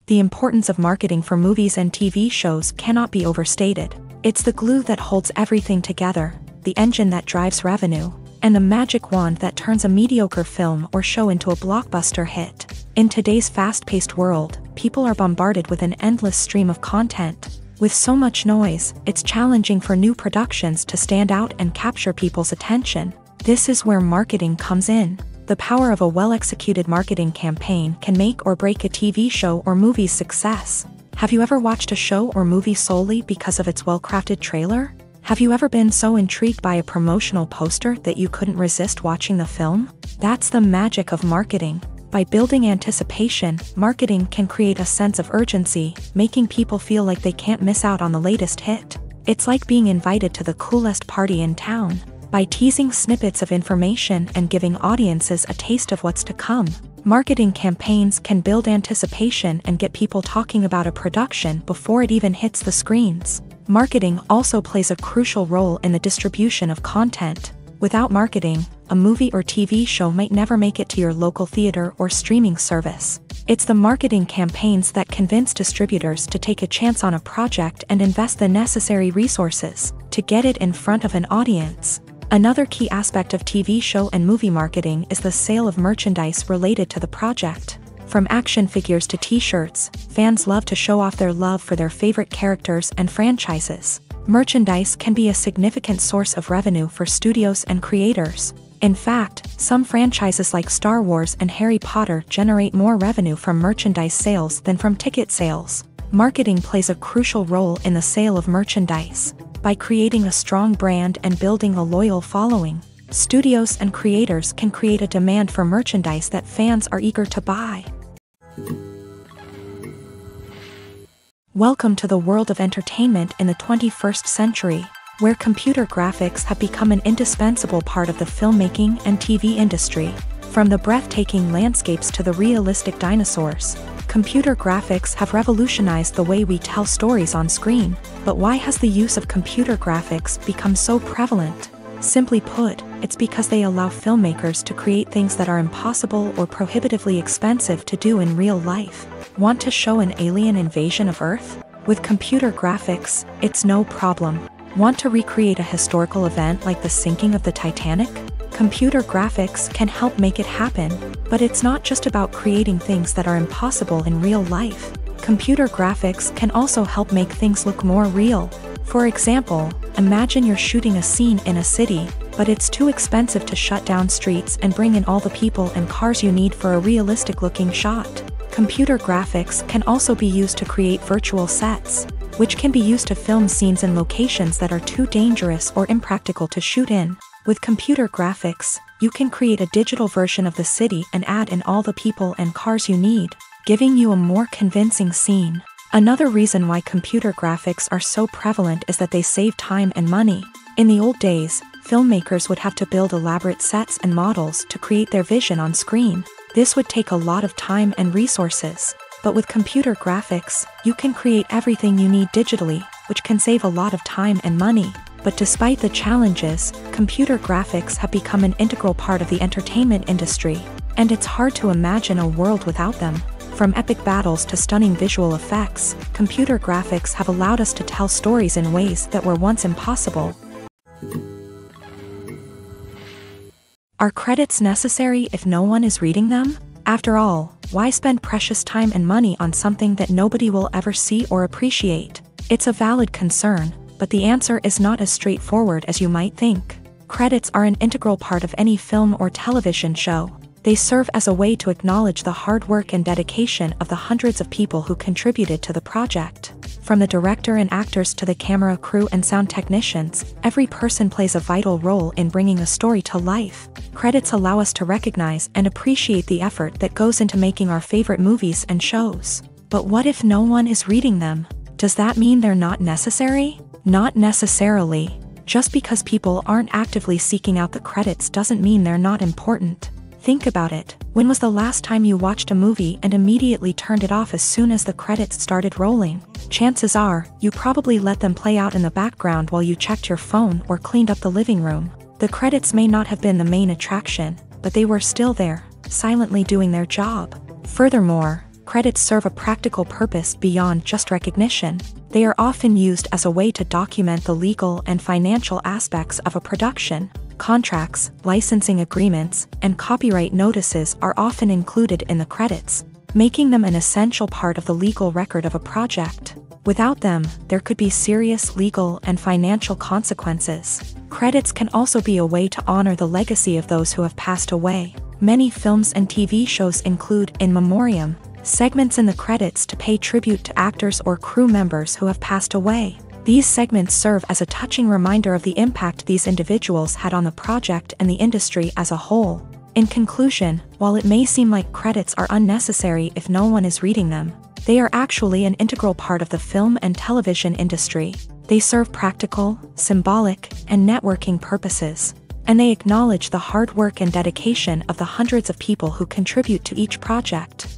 The importance of marketing for movies and TV shows cannot be overstated. It's the glue that holds everything together, the engine that drives revenue, and the magic wand that turns a mediocre film or show into a blockbuster hit. In today's fast-paced world, people are bombarded with an endless stream of content. With so much noise, it's challenging for new productions to stand out and capture people's attention. This is where marketing comes in. The power of a well-executed marketing campaign can make or break a TV show or movie's success. Have you ever watched a show or movie solely because of its well-crafted trailer? Have you ever been so intrigued by a promotional poster that you couldn't resist watching the film? That's the magic of marketing. By building anticipation, marketing can create a sense of urgency, making people feel like they can't miss out on the latest hit. It's like being invited to the coolest party in town. By teasing snippets of information and giving audiences a taste of what's to come, marketing campaigns can build anticipation and get people talking about a production before it even hits the screens. Marketing also plays a crucial role in the distribution of content. Without marketing, a movie or TV show might never make it to your local theater or streaming service. It's the marketing campaigns that convince distributors to take a chance on a project and invest the necessary resources to get it in front of an audience. Another key aspect of TV show and movie marketing is the sale of merchandise related to the project. From action figures to t-shirts, fans love to show off their love for their favorite characters and franchises. Merchandise can be a significant source of revenue for studios and creators. In fact, some franchises like Star Wars and Harry Potter generate more revenue from merchandise sales than from ticket sales. Marketing plays a crucial role in the sale of merchandise. By creating a strong brand and building a loyal following, studios and creators can create a demand for merchandise that fans are eager to buy. Welcome to the world of entertainment in the 21st century, where computer graphics have become an indispensable part of the filmmaking and TV industry. From the breathtaking landscapes to the realistic dinosaurs, computer graphics have revolutionized the way we tell stories on screen. But why has the use of computer graphics become so prevalent? Simply put, it's because they allow filmmakers to create things that are impossible or prohibitively expensive to do in real life. Want to show an alien invasion of Earth? With computer graphics, it's no problem. Want to recreate a historical event like the sinking of the Titanic? Computer graphics can help make it happen, but it's not just about creating things that are impossible in real life. Computer graphics can also help make things look more real. For example, imagine you're shooting a scene in a city, but it's too expensive to shut down streets and bring in all the people and cars you need for a realistic-looking shot. Computer graphics can also be used to create virtual sets, which can be used to film scenes in locations that are too dangerous or impractical to shoot in. With computer graphics, you can create a digital version of the city and add in all the people and cars you need, giving you a more convincing scene. Another reason why computer graphics are so prevalent is that they save time and money. In the old days, filmmakers would have to build elaborate sets and models to create their vision on screen. This would take a lot of time and resources. But with computer graphics, you can create everything you need digitally, which can save a lot of time and money. But despite the challenges, computer graphics have become an integral part of the entertainment industry, and it's hard to imagine a world without them. From epic battles to stunning visual effects, computer graphics have allowed us to tell stories in ways that were once impossible. Are credits necessary if no one is reading them? After all, why spend precious time and money on something that nobody will ever see or appreciate? It's a valid concern, but the answer is not as straightforward as you might think. Credits are an integral part of any film or television show. They serve as a way to acknowledge the hard work and dedication of the hundreds of people who contributed to the project. From the director and actors to the camera crew and sound technicians, every person plays a vital role in bringing a story to life. Credits allow us to recognize and appreciate the effort that goes into making our favorite movies and shows. But what if no one is reading them? Does that mean they're not necessary? Not necessarily. Just because people aren't actively seeking out the credits doesn't mean they're not important. Think about it. When was the last time you watched a movie and immediately turned it off as soon as the credits started rolling? Chances are, you probably let them play out in the background while you checked your phone or cleaned up the living room. The credits may not have been the main attraction, but they were still there, silently doing their job. Furthermore, credits serve a practical purpose beyond just recognition. They are often used as a way to document the legal and financial aspects of a production. Contracts, licensing agreements, and copyright notices are often included in the credits, making them an essential part of the legal record of a project. Without them, there could be serious legal and financial consequences. Credits can also be a way to honor the legacy of those who have passed away. Many films and TV shows include in memoriam segments in the credits to pay tribute to actors or crew members who have passed away. These segments serve as a touching reminder of the impact these individuals had on the project and the industry as a whole. In conclusion, while it may seem like credits are unnecessary if no one is reading them, they are actually an integral part of the film and television industry. They serve practical, symbolic, and networking purposes, and they acknowledge the hard work and dedication of the hundreds of people who contribute to each project.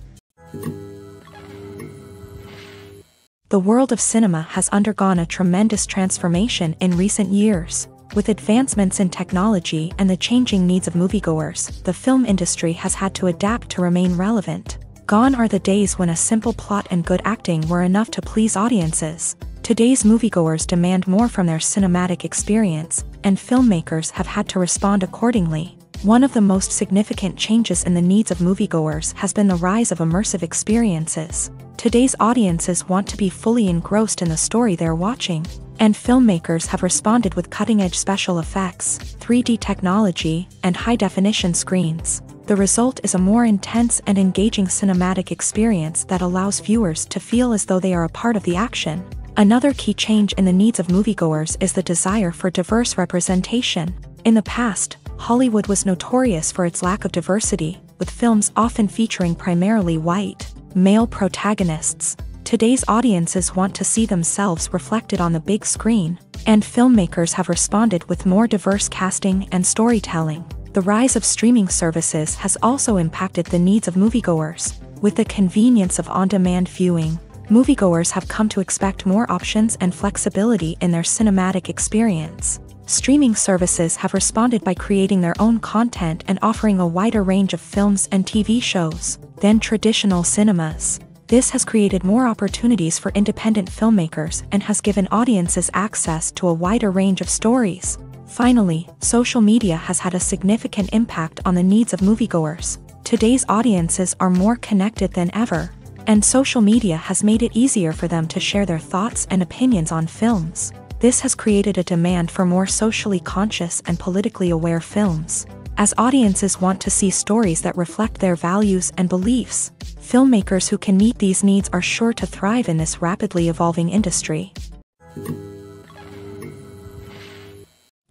The world of cinema has undergone a tremendous transformation in recent years. With advancements in technology and the changing needs of moviegoers, the film industry has had to adapt to remain relevant. Gone are the days when a simple plot and good acting were enough to please audiences. Today's moviegoers demand more from their cinematic experience, and filmmakers have had to respond accordingly. One of the most significant changes in the needs of moviegoers has been the rise of immersive experiences. Today's audiences want to be fully engrossed in the story they're watching, and filmmakers have responded with cutting-edge special effects, 3D technology, and high-definition screens. The result is a more intense and engaging cinematic experience that allows viewers to feel as though they are a part of the action. Another key change in the needs of moviegoers is the desire for diverse representation. In the past, Hollywood was notorious for its lack of diversity, with films often featuring primarily white, male protagonists. Today's audiences want to see themselves reflected on the big screen, and filmmakers have responded with more diverse casting and storytelling. The rise of streaming services has also impacted the needs of moviegoers. With the convenience of on-demand viewing, moviegoers have come to expect more options and flexibility in their cinematic experience. Streaming services have responded by creating their own content and offering a wider range of films and TV shows than traditional cinemas. This has created more opportunities for independent filmmakers and has given audiences access to a wider range of stories. Finally, social media has had a significant impact on the needs of moviegoers. Today's audiences are more connected than ever, and social media has made it easier for them to share their thoughts and opinions on films. This has created a demand for more socially conscious and politically aware films. As audiences want to see stories that reflect their values and beliefs, filmmakers who can meet these needs are sure to thrive in this rapidly evolving industry.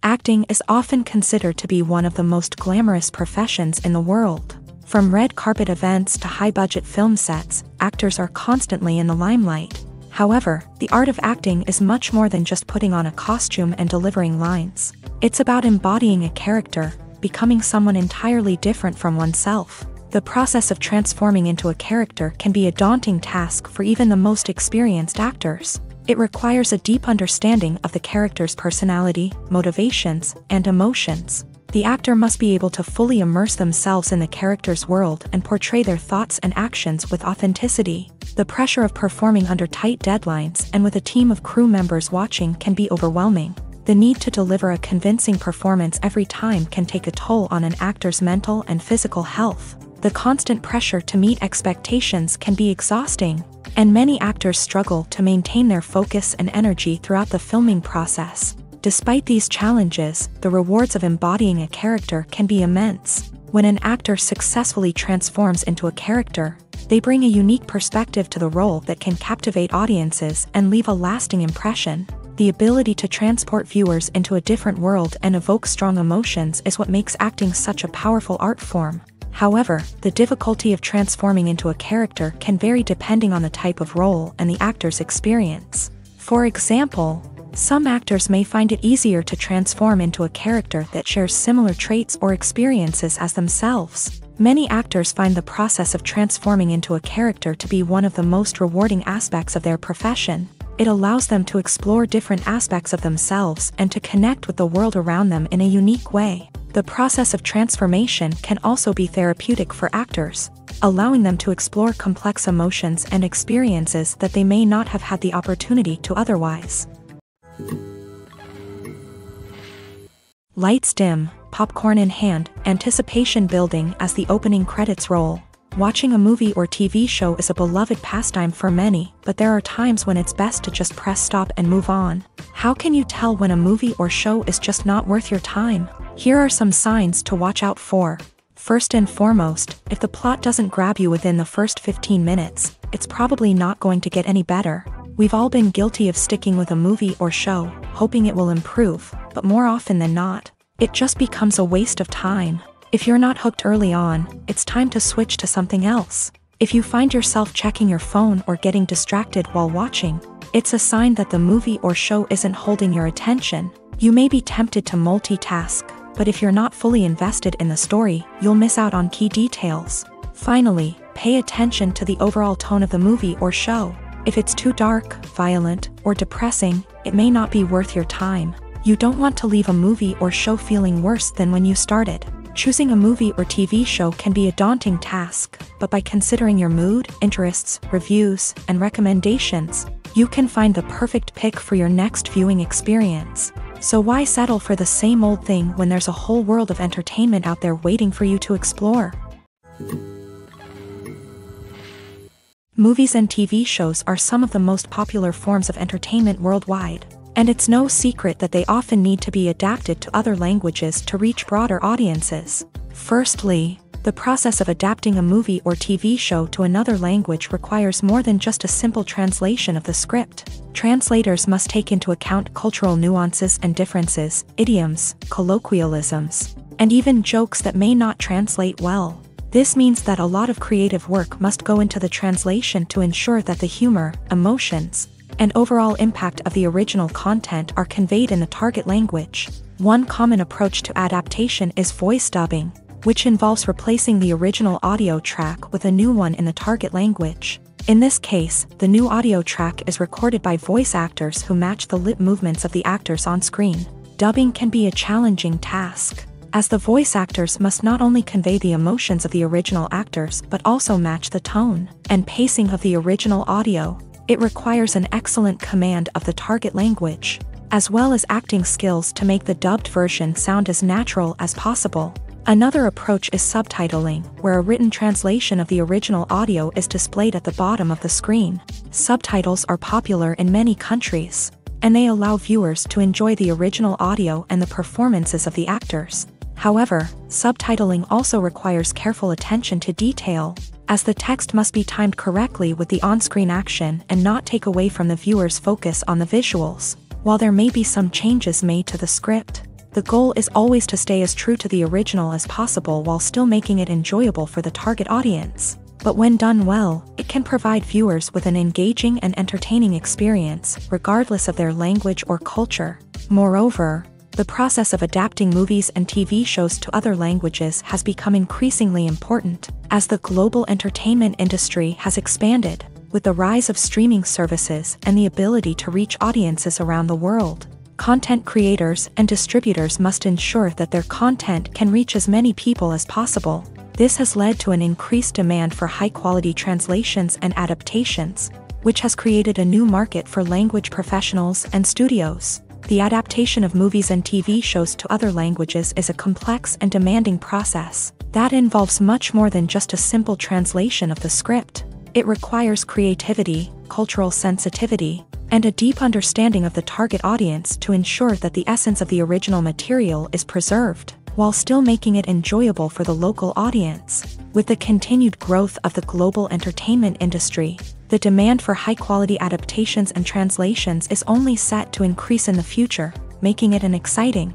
Acting is often considered to be one of the most glamorous professions in the world. From red carpet events to high-budget film sets, actors are constantly in the limelight. However, the art of acting is much more than just putting on a costume and delivering lines. It's about embodying a character, becoming someone entirely different from oneself. The process of transforming into a character can be a daunting task for even the most experienced actors. It requires a deep understanding of the character's personality, motivations, and emotions. The actor must be able to fully immerse themselves in the character's world and portray their thoughts and actions with authenticity. The pressure of performing under tight deadlines and with a team of crew members watching can be overwhelming. The need to deliver a convincing performance every time can take a toll on an actor's mental and physical health. The constant pressure to meet expectations can be exhausting, and many actors struggle to maintain their focus and energy throughout the filming process. Despite these challenges, the rewards of embodying a character can be immense. When an actor successfully transforms into a character, they bring a unique perspective to the role that can captivate audiences and leave a lasting impression. The ability to transport viewers into a different world and evoke strong emotions is what makes acting such a powerful art form. However, the difficulty of transforming into a character can vary depending on the type of role and the actor's experience. For example, some actors may find it easier to transform into a character that shares similar traits or experiences as themselves. Many actors find the process of transforming into a character to be one of the most rewarding aspects of their profession. It allows them to explore different aspects of themselves and to connect with the world around them in a unique way. The process of transformation can also be therapeutic for actors, allowing them to explore complex emotions and experiences that they may not have had the opportunity to otherwise. Lights dim, popcorn in hand, anticipation building as the opening credits roll. Watching a movie or TV show is a beloved pastime for many, but there are times when it's best to just press stop and move on. How can you tell when a movie or show is just not worth your time? Here are some signs to watch out for. First and foremost, if the plot doesn't grab you within the first 15 minutes, it's probably not going to get any better. We've all been guilty of sticking with a movie or show, hoping it will improve, but more often than not, it just becomes a waste of time. If you're not hooked early on, it's time to switch to something else. If you find yourself checking your phone or getting distracted while watching, it's a sign that the movie or show isn't holding your attention. You may be tempted to multitask, but if you're not fully invested in the story, you'll miss out on key details. Finally, pay attention to the overall tone of the movie or show. If it's too dark, violent, or depressing, it may not be worth your time. You don't want to leave a movie or show feeling worse than when you started. Choosing a movie or TV show can be a daunting task, but by considering your mood, interests, reviews, and recommendations, you can find the perfect pick for your next viewing experience. So why settle for the same old thing when there's a whole world of entertainment out there waiting for you to explore? Movies and TV shows are some of the most popular forms of entertainment worldwide, and it's no secret that they often need to be adapted to other languages to reach broader audiences. Firstly, the process of adapting a movie or TV show to another language requires more than just a simple translation of the script. Translators must take into account cultural nuances and differences, idioms, colloquialisms, and even jokes that may not translate well. This means that a lot of creative work must go into the translation to ensure that the humor, emotions, and overall impact of the original content are conveyed in the target language. One common approach to adaptation is voice dubbing, which involves replacing the original audio track with a new one in the target language. In this case, the new audio track is recorded by voice actors who match the lip movements of the actors on screen. Dubbing can be a challenging task, as the voice actors must not only convey the emotions of the original actors but also match the tone and pacing of the original audio. It requires an excellent command of the target language, as well as acting skills to make the dubbed version sound as natural as possible. Another approach is subtitling, where a written translation of the original audio is displayed at the bottom of the screen. Subtitles are popular in many countries, and they allow viewers to enjoy the original audio and the performances of the actors. However, subtitling also requires careful attention to detail, as the text must be timed correctly with the on-screen action and not take away from the viewer's focus on the visuals. While there may be some changes made to the script, the goal is always to stay as true to the original as possible while still making it enjoyable for the target audience. But when done well, it can provide viewers with an engaging and entertaining experience, regardless of their language or culture. Moreover, the process of adapting movies and TV shows to other languages has become increasingly important, as the global entertainment industry has expanded, with the rise of streaming services and the ability to reach audiences around the world. Content creators and distributors must ensure that their content can reach as many people as possible. This has led to an increased demand for high-quality translations and adaptations, which has created a new market for language professionals and studios. The adaptation of movies and TV shows to other languages is a complex and demanding process that involves much more than just a simple translation of the script. It requires creativity, cultural sensitivity, and a deep understanding of the target audience to ensure that the essence of the original material is preserved, while still making it enjoyable for the local audience. With the continued growth of the global entertainment industry, the demand for high-quality adaptations and translations is only set to increase in the future, making it an exciting.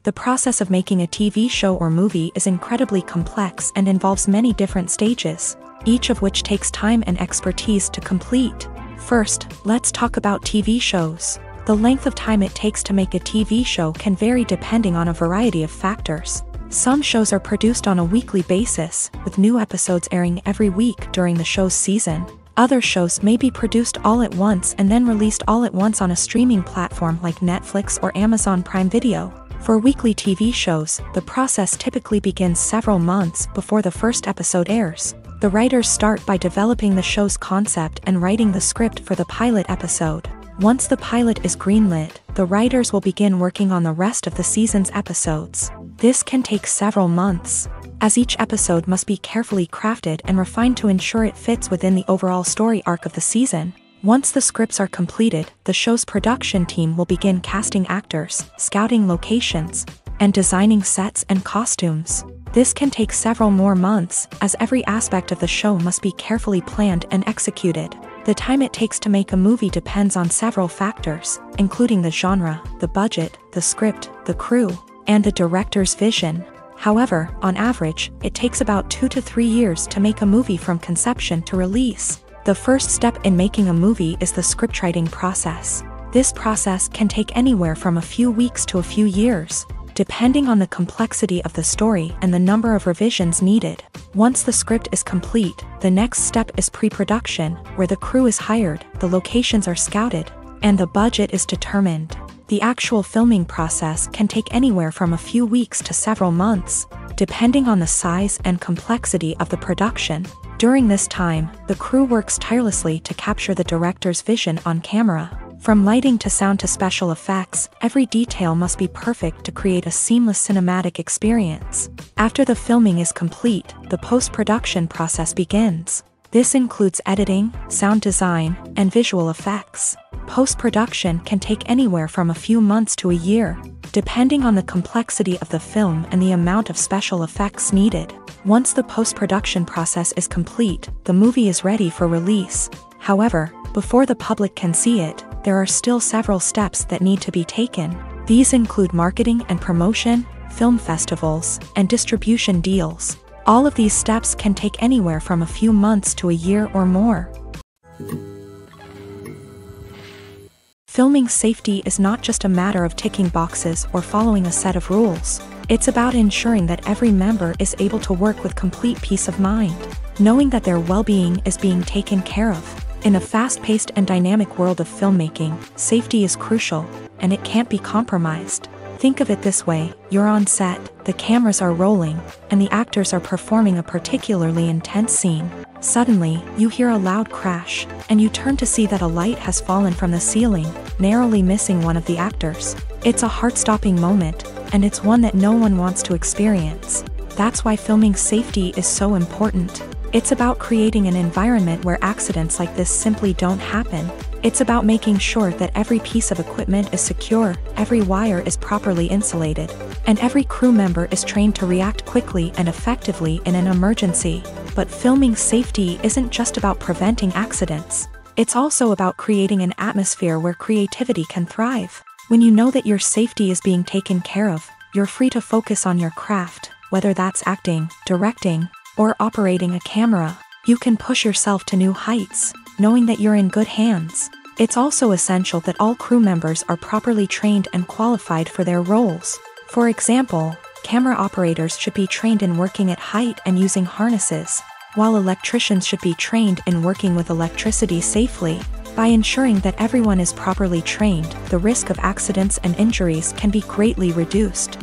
The process of making a TV show or movie is incredibly complex and involves many different stages, each of which takes time and expertise to complete. First, let's talk about TV shows. The length of time it takes to make a TV show can vary depending on a variety of factors. Some shows are produced on a weekly basis, with new episodes airing every week during the show's season. Other shows may be produced all at once and then released all at once on a streaming platform like Netflix or Amazon Prime Video. For weekly TV shows, the process typically begins several months before the first episode airs. The writers start by developing the show's concept and writing the script for the pilot episode. Once the pilot is greenlit, the writers will begin working on the rest of the season's episodes. This can take several months, as each episode must be carefully crafted and refined to ensure it fits within the overall story arc of the season. Once the scripts are completed, the show's production team will begin casting actors, scouting locations, and designing sets and costumes. This can take several more months, as every aspect of the show must be carefully planned and executed. The time it takes to make a movie depends on several factors, including the genre, the budget, the script, the crew, and the director's vision. However, on average, it takes about 2 to 3 years to make a movie from conception to release. The first step in making a movie is the scriptwriting process. This process can take anywhere from a few weeks to a few years, depending on the complexity of the story and the number of revisions needed. Once the script is complete, the next step is pre-production, where the crew is hired, the locations are scouted, and the budget is determined. The actual filming process can take anywhere from a few weeks to several months, depending on the size and complexity of the production. During this time, the crew works tirelessly to capture the director's vision on camera. From lighting to sound to special effects, every detail must be perfect to create a seamless cinematic experience. After the filming is complete, the post-production process begins. This includes editing, sound design, and visual effects. Post-production can take anywhere from a few months to a year, depending on the complexity of the film and the amount of special effects needed. Once the post-production process is complete, the movie is ready for release. However, before the public can see it, there are still several steps that need to be taken. These include marketing and promotion, film festivals, and distribution deals. All of these steps can take anywhere from a few months to a year or more. Filming safety is not just a matter of ticking boxes or following a set of rules. It's about ensuring that every member is able to work with complete peace of mind, knowing that their well-being is being taken care of. In a fast-paced and dynamic world of filmmaking, safety is crucial, and it can't be compromised. Think of it this way: you're on set, the cameras are rolling, and the actors are performing a particularly intense scene. Suddenly, you hear a loud crash, and you turn to see that a light has fallen from the ceiling, narrowly missing one of the actors. It's a heart-stopping moment, and it's one that no one wants to experience. That's why filming safety is so important. It's about creating an environment where accidents like this simply don't happen. It's about making sure that every piece of equipment is secure, every wire is properly insulated, and every crew member is trained to react quickly and effectively in an emergency. But filming safety isn't just about preventing accidents. It's also about creating an atmosphere where creativity can thrive. When you know that your safety is being taken care of, you're free to focus on your craft, whether that's acting, directing, or operating a camera. You can push yourself to new heights, knowing that you're in good hands. It's also essential that all crew members are properly trained and qualified for their roles. For example, camera operators should be trained in working at height and using harnesses, while electricians should be trained in working with electricity safely. By ensuring that everyone is properly trained, the risk of accidents and injuries can be greatly reduced.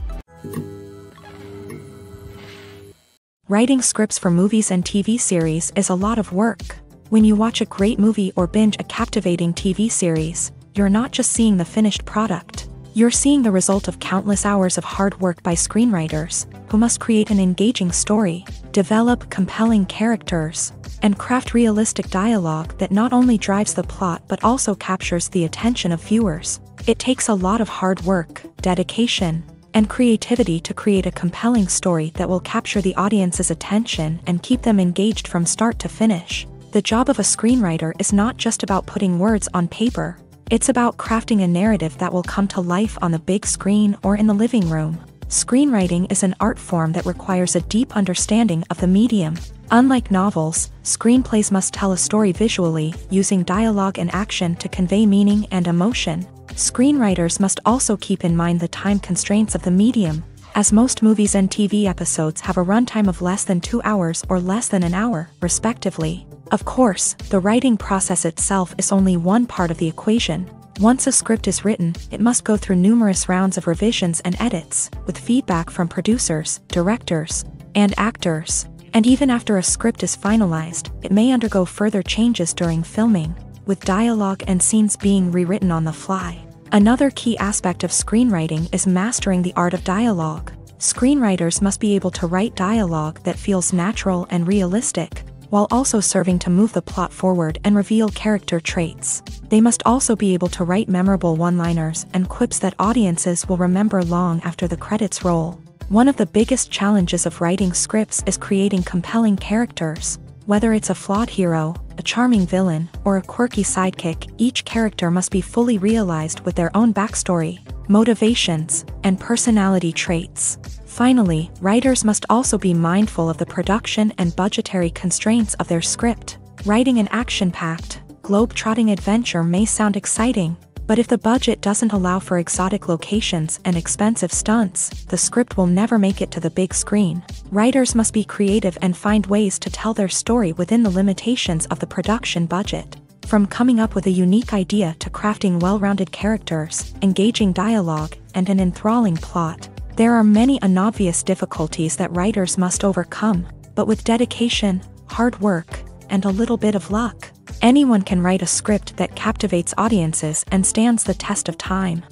Writing scripts for movies and TV series is a lot of work. When you watch a great movie or binge a captivating TV series, you're not just seeing the finished product. You're seeing the result of countless hours of hard work by screenwriters, who must create an engaging story, develop compelling characters, and craft realistic dialogue that not only drives the plot but also captures the attention of viewers. It takes a lot of hard work, dedication, and creativity to create a compelling story that will capture the audience's attention and keep them engaged from start to finish. The job of a screenwriter is not just about putting words on paper. It's about crafting a narrative that will come to life on the big screen or in the living room. Screenwriting is an art form that requires a deep understanding of the medium. Unlike novels, screenplays must tell a story visually, using dialogue and action to convey meaning and emotion. Screenwriters must also keep in mind the time constraints of the medium, as most movies and TV episodes have a runtime of less than 2 hours or less than an hour, respectively. Of course, the writing process itself is only one part of the equation. Once a script is written, it must go through numerous rounds of revisions and edits, with feedback from producers, directors, and actors. And even after a script is finalized, it may undergo further changes during filming, with dialogue and scenes being rewritten on the fly. Another key aspect of screenwriting is mastering the art of dialogue. Screenwriters must be able to write dialogue that feels natural and realistic, while also serving to move the plot forward and reveal character traits. They must also be able to write memorable one-liners and quips that audiences will remember long after the credits roll. One of the biggest challenges of writing scripts is creating compelling characters. Whether it's a flawed hero, a charming villain, or a quirky sidekick, each character must be fully realized with their own backstory, motivations, and personality traits. Finally, writers must also be mindful of the production and budgetary constraints of their script. Writing an action-packed, globe-trotting adventure may sound exciting, but if the budget doesn't allow for exotic locations and expensive stunts, the script will never make it to the big screen. Writers must be creative and find ways to tell their story within the limitations of the production budget. From coming up with a unique idea to crafting well-rounded characters, engaging dialogue, and an enthralling plot, there are many unobvious difficulties that writers must overcome, but with dedication, hard work, and a little bit of luck, anyone can write a script that captivates audiences and stands the test of time.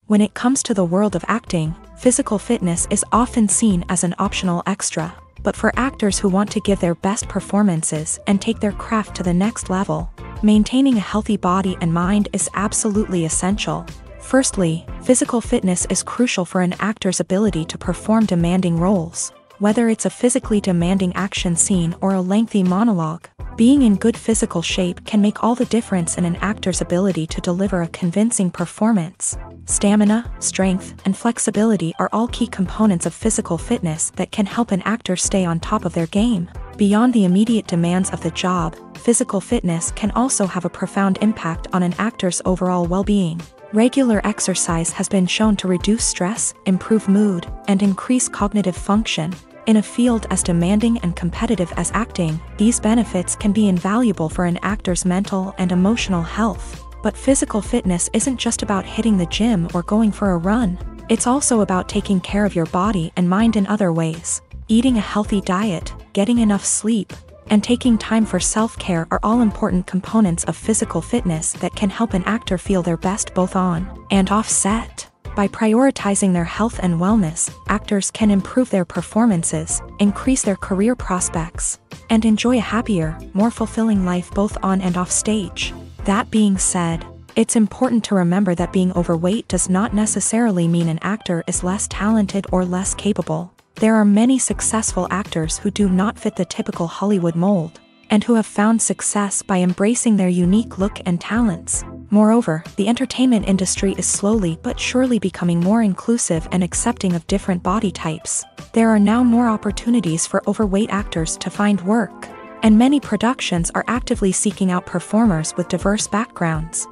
When it comes to the world of acting, physical fitness is often seen as an optional extra, but for actors who want to give their best performances and take their craft to the next level, maintaining a healthy body and mind is absolutely essential. Firstly, physical fitness is crucial for an actor's ability to perform demanding roles. Whether it's a physically demanding action scene or a lengthy monologue, Being in good physical shape can make all the difference in an actor's ability to deliver a convincing performance. Stamina, strength, and flexibility are all key components of physical fitness that can help an actor stay on top of their game. Beyond the immediate demands of the job, physical fitness can also have a profound impact on an actor's overall well-being. Regular exercise has been shown to reduce stress, improve mood, and increase cognitive function. In a field as demanding and competitive as acting, these benefits can be invaluable for an actor's mental and emotional health. But physical fitness isn't just about hitting the gym or going for a run. It's also about taking care of your body and mind in other ways. Eating a healthy diet, getting enough sleep, and taking time for self-care are all important components of physical fitness that can help an actor feel their best both on and off set. By prioritizing their health and wellness, actors can improve their performances, increase their career prospects, and enjoy a happier, more fulfilling life both on and off stage. That being said, it's important to remember that being overweight does not necessarily mean an actor is less talented or less capable. There are many successful actors who do not fit the typical Hollywood mold, and who have found success by embracing their unique look and talents. Moreover, the entertainment industry is slowly but surely becoming more inclusive and accepting of different body types. There are now more opportunities for overweight actors to find work, and many productions are actively seeking out performers with diverse backgrounds.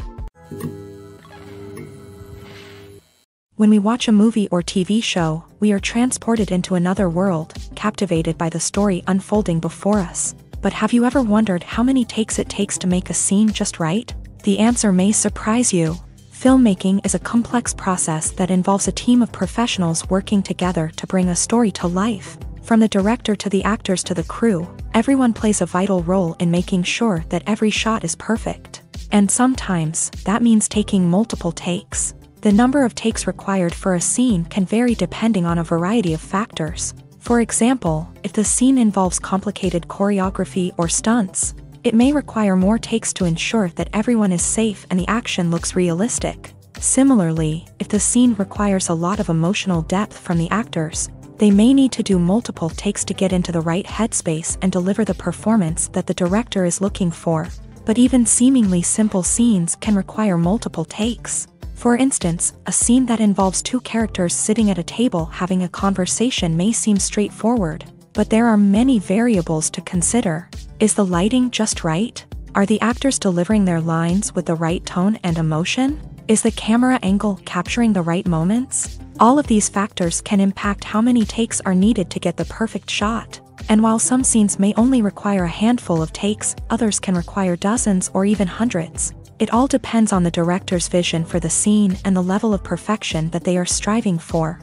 When we watch a movie or TV show, we are transported into another world, captivated by the story unfolding before us. But have you ever wondered how many takes it takes to make a scene just right? The answer may surprise you. Filmmaking is a complex process that involves a team of professionals working together to bring a story to life. From the director to the actors to the crew, everyone plays a vital role in making sure that every shot is perfect. And sometimes, that means taking multiple takes. The number of takes required for a scene can vary depending on a variety of factors. For example, if the scene involves complicated choreography or stunts, it may require more takes to ensure that everyone is safe and the action looks realistic. Similarly, if the scene requires a lot of emotional depth from the actors, they may need to do multiple takes to get into the right headspace and deliver the performance that the director is looking for. But even seemingly simple scenes can require multiple takes. For instance, a scene that involves two characters sitting at a table having a conversation may seem straightforward, but there are many variables to consider. Is the lighting just right? Are the actors delivering their lines with the right tone and emotion? Is the camera angle capturing the right moments? All of these factors can impact how many takes are needed to get the perfect shot. And while some scenes may only require a handful of takes, others can require dozens or even hundreds. It all depends on the director's vision for the scene and the level of perfection that they are striving for.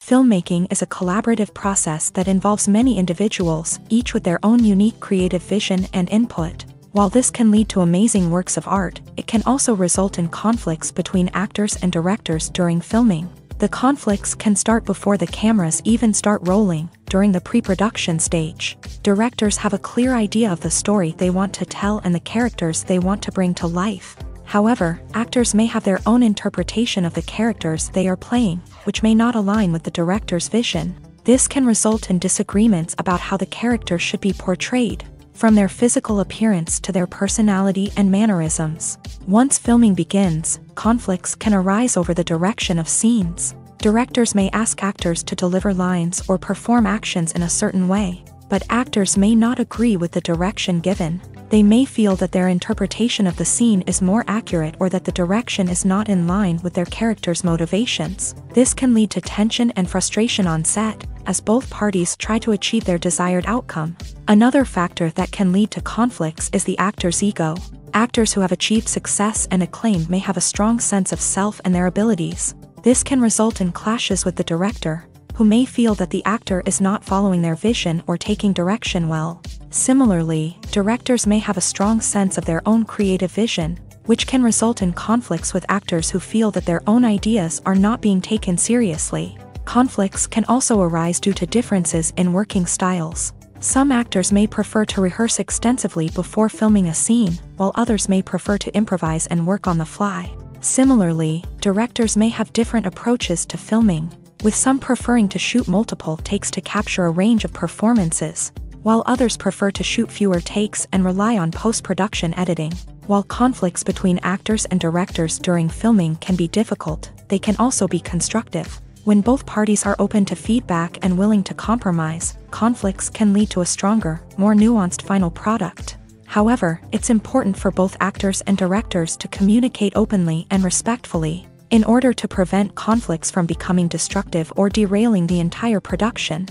Filmmaking is a collaborative process that involves many individuals, each with their own unique creative vision and input. While this can lead to amazing works of art, it can also result in conflicts between actors and directors during filming. The conflicts can start before the cameras even start rolling, during the pre-production stage. Directors have a clear idea of the story they want to tell and the characters they want to bring to life. However, actors may have their own interpretation of the characters they are playing, which may not align with the director's vision. This can result in disagreements about how the character should be portrayed, from their physical appearance to their personality and mannerisms. Once filming begins, conflicts can arise over the direction of scenes. Directors may ask actors to deliver lines or perform actions in a certain way, but actors may not agree with the direction given. They may feel that their interpretation of the scene is more accurate or that the direction is not in line with their character's motivations. This can lead to tension and frustration on set, as both parties try to achieve their desired outcome. Another factor that can lead to conflicts is the actor's ego. Actors who have achieved success and acclaim may have a strong sense of self and their abilities. This can result in clashes with the director, who may feel that the actor is not following their vision or taking direction well. Similarly, directors may have a strong sense of their own creative vision, which can result in conflicts with actors who feel that their own ideas are not being taken seriously. Conflicts can also arise due to differences in working styles. Some actors may prefer to rehearse extensively before filming a scene, while others may prefer to improvise and work on the fly. Similarly, directors may have different approaches to filming. with some preferring to shoot multiple takes to capture a range of performances, while others prefer to shoot fewer takes and rely on post-production editing. While conflicts between actors and directors during filming can be difficult, they can also be constructive. When both parties are open to feedback and willing to compromise, conflicts can lead to a stronger, more nuanced final product. However, it's important for both actors and directors to communicate openly and respectfully, in order to prevent conflicts from becoming destructive or derailing the entire production.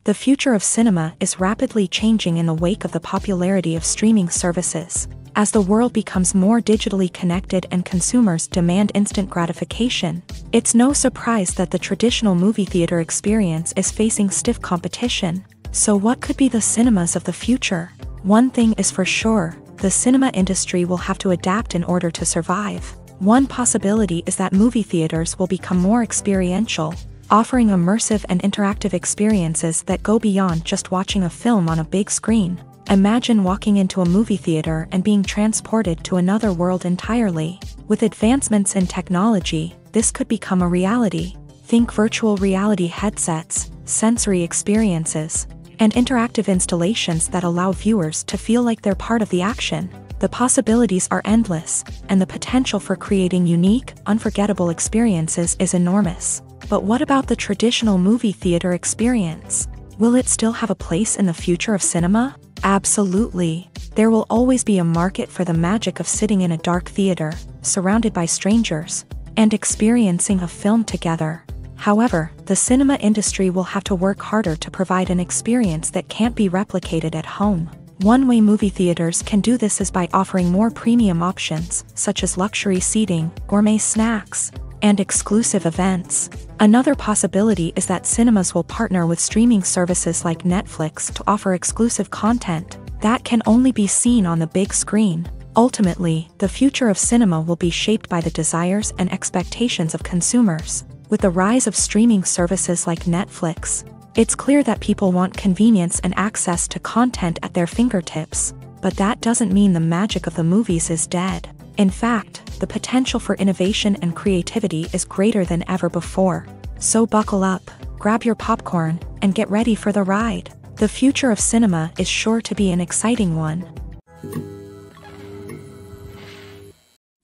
The future of cinema is rapidly changing in the wake of the popularity of streaming services. As the world becomes more digitally connected and consumers demand instant gratification, it's no surprise that the traditional movie theater experience is facing stiff competition. So what could be the cinemas of the future? One thing is for sure, the cinema industry will have to adapt in order to survive. One possibility is that movie theaters will become more experiential, offering immersive and interactive experiences that go beyond just watching a film on a big screen. Imagine walking into a movie theater and being transported to another world entirely. With advancements in technology, this could become a reality. Think virtual reality headsets, sensory experiences, and interactive installations that allow viewers to feel like they're part of the action. The possibilities are endless, and the potential for creating unique, unforgettable experiences is enormous. But what about the traditional movie theater experience? Will it still have a place in the future of cinema? Absolutely. There will always be a market for the magic of sitting in a dark theater, surrounded by strangers, and experiencing a film together. However, the cinema industry will have to work harder to provide an experience that can't be replicated at home. One way movie theaters can do this is by offering more premium options, such as luxury seating, gourmet snacks, and exclusive events. Another possibility is that cinemas will partner with streaming services like Netflix to offer exclusive content that can only be seen on the big screen. Ultimately, the future of cinema will be shaped by the desires and expectations of consumers. With the rise of streaming services like Netflix, it's clear that people want convenience and access to content at their fingertips. But that doesn't mean the magic of the movies is dead. In fact, the potential for innovation and creativity is greater than ever before. So buckle up, grab your popcorn, and get ready for the ride. The future of cinema is sure to be an exciting one.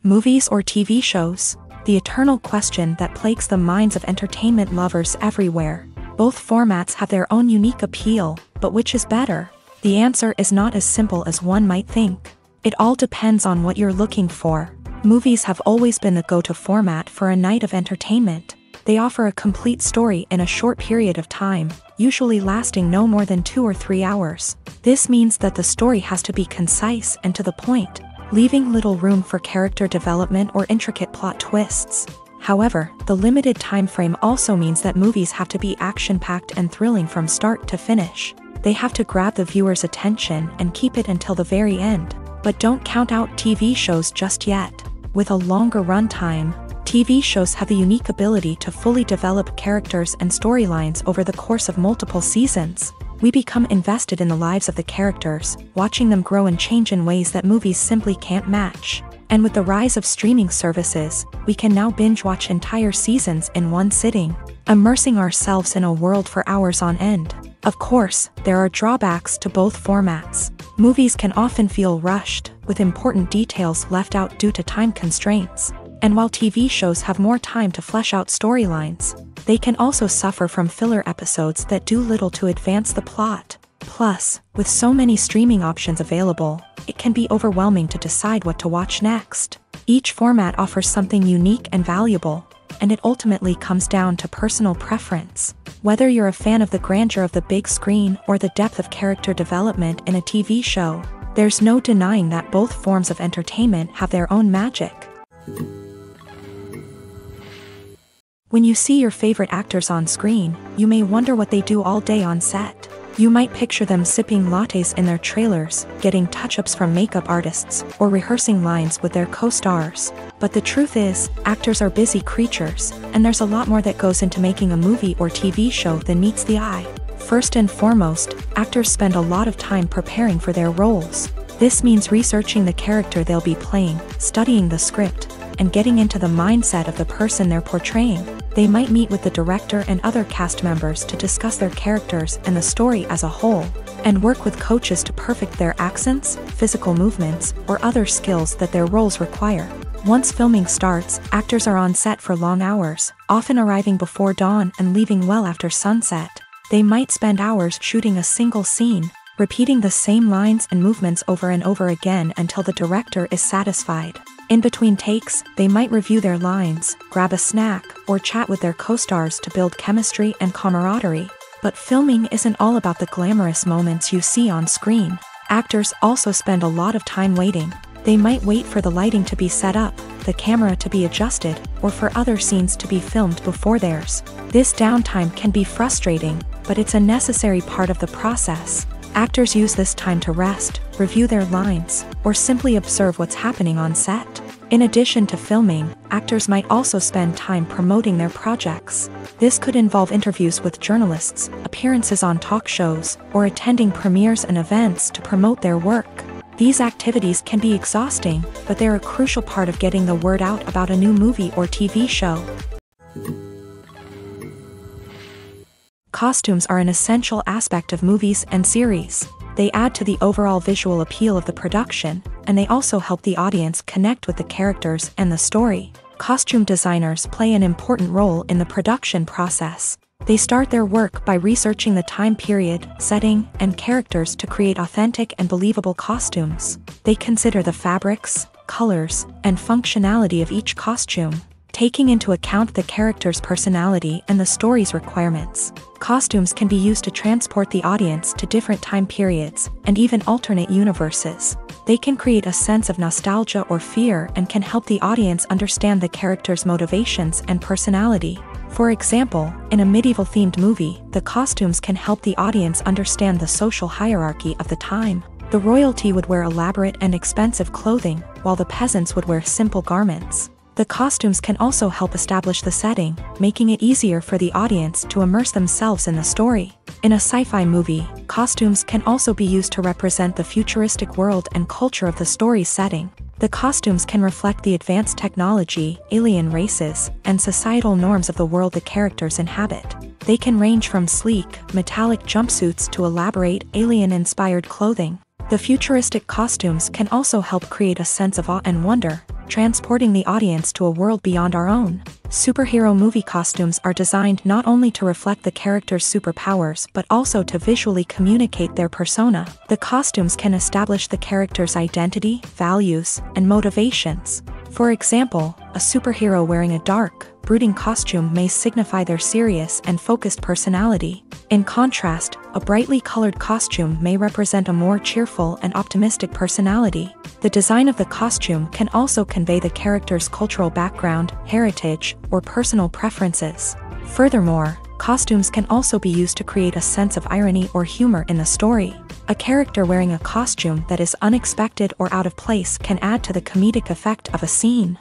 Movies or TV shows? The eternal question that plagues the minds of entertainment lovers everywhere. Both formats have their own unique appeal, but which is better? The answer is not as simple as one might think. It all depends on what you're looking for. Movies have always been the go-to format for a night of entertainment. They offer a complete story in a short period of time, usually lasting no more than 2 or 3 hours. This means that the story has to be concise and to the point, leaving little room for character development or intricate plot twists. However, the limited time frame also means that movies have to be action-packed and thrilling from start to finish. They have to grab the viewer's attention and keep it until the very end. But don't count out TV shows just yet. With a longer runtime, TV shows have the unique ability to fully develop characters and storylines over the course of multiple seasons. We become invested in the lives of the characters, watching them grow and change in ways that movies simply can't match. And with the rise of streaming services, we can now binge-watch entire seasons in one sitting, immersing ourselves in a world for hours on end. Of course, there are drawbacks to both formats. Movies can often feel rushed, with important details left out due to time constraints. And while TV shows have more time to flesh out storylines, they can also suffer from filler episodes that do little to advance the plot. Plus, with so many streaming options available, it can be overwhelming to decide what to watch next. Each format offers something unique and valuable, and it ultimately comes down to personal preference. Whether you're a fan of the grandeur of the big screen or the depth of character development in a TV show, there's no denying that both forms of entertainment have their own magic. When you see your favorite actors on screen, you may wonder what they do all day on set. You might picture them sipping lattes in their trailers, getting touch-ups from makeup artists, or rehearsing lines with their co-stars. But the truth is, actors are busy creatures, and there's a lot more that goes into making a movie or TV show than meets the eye. First and foremost, actors spend a lot of time preparing for their roles. This means researching the character they'll be playing, studying the script, and getting into the mindset of the person they're portraying. They might meet with the director and other cast members to discuss their characters and the story as a whole, and work with coaches to perfect their accents, physical movements, or other skills that their roles require. Once filming starts, actors are on set for long hours, often arriving before dawn and leaving well after sunset. They might spend hours shooting a single scene, repeating the same lines and movements over and over again until the director is satisfied. In between takes, they might review their lines, grab a snack, or chat with their co-stars to build chemistry and camaraderie. But filming isn't all about the glamorous moments you see on screen. Actors also spend a lot of time waiting. They might wait for the lighting to be set up, the camera to be adjusted, or for other scenes to be filmed before theirs. This downtime can be frustrating, but it's a necessary part of the process. Actors use this time to rest, review their lines, or simply observe what's happening on set. In addition to filming, actors might also spend time promoting their projects. This could involve interviews with journalists, appearances on talk shows, or attending premieres and events to promote their work. These activities can be exhausting, but they're a crucial part of getting the word out about a new movie or TV show. Costumes are an essential aspect of movies and series. They add to the overall visual appeal of the production, and they also help the audience connect with the characters and the story. Costume designers play an important role in the production process. They start their work by researching the time period, setting, and characters to create authentic and believable costumes. They consider the fabrics, colors, and functionality of each costume, taking into account the character's personality and the story's requirements. Costumes can be used to transport the audience to different time periods and even alternate universes. They can create a sense of nostalgia or fear and can help the audience understand the character's motivations and personality. For example, in a medieval-themed movie, the costumes can help the audience understand the social hierarchy of the time. The royalty would wear elaborate and expensive clothing, while the peasants would wear simple garments. The costumes can also help establish the setting, making it easier for the audience to immerse themselves in the story. In a sci-fi movie, costumes can also be used to represent the futuristic world and culture of the story's setting. The costumes can reflect the advanced technology, alien races, and societal norms of the world the characters inhabit. They can range from sleek, metallic jumpsuits to elaborate, alien-inspired clothing. The futuristic costumes can also help create a sense of awe and wonder, transporting the audience to a world beyond our own. Superhero movie costumes are designed not only to reflect the character's superpowers but also to visually communicate their persona. The costumes can establish the character's identity, values, and motivations. For example, a superhero wearing a dark, brooding costume may signify their serious and focused personality. In contrast, a brightly colored costume may represent a more cheerful and optimistic personality. The design of the costume can also convey the character's cultural background, heritage, or personal preferences. Furthermore, costumes can also be used to create a sense of irony or humor in the story. A character wearing a costume that is unexpected or out of place can add to the comedic effect of a scene.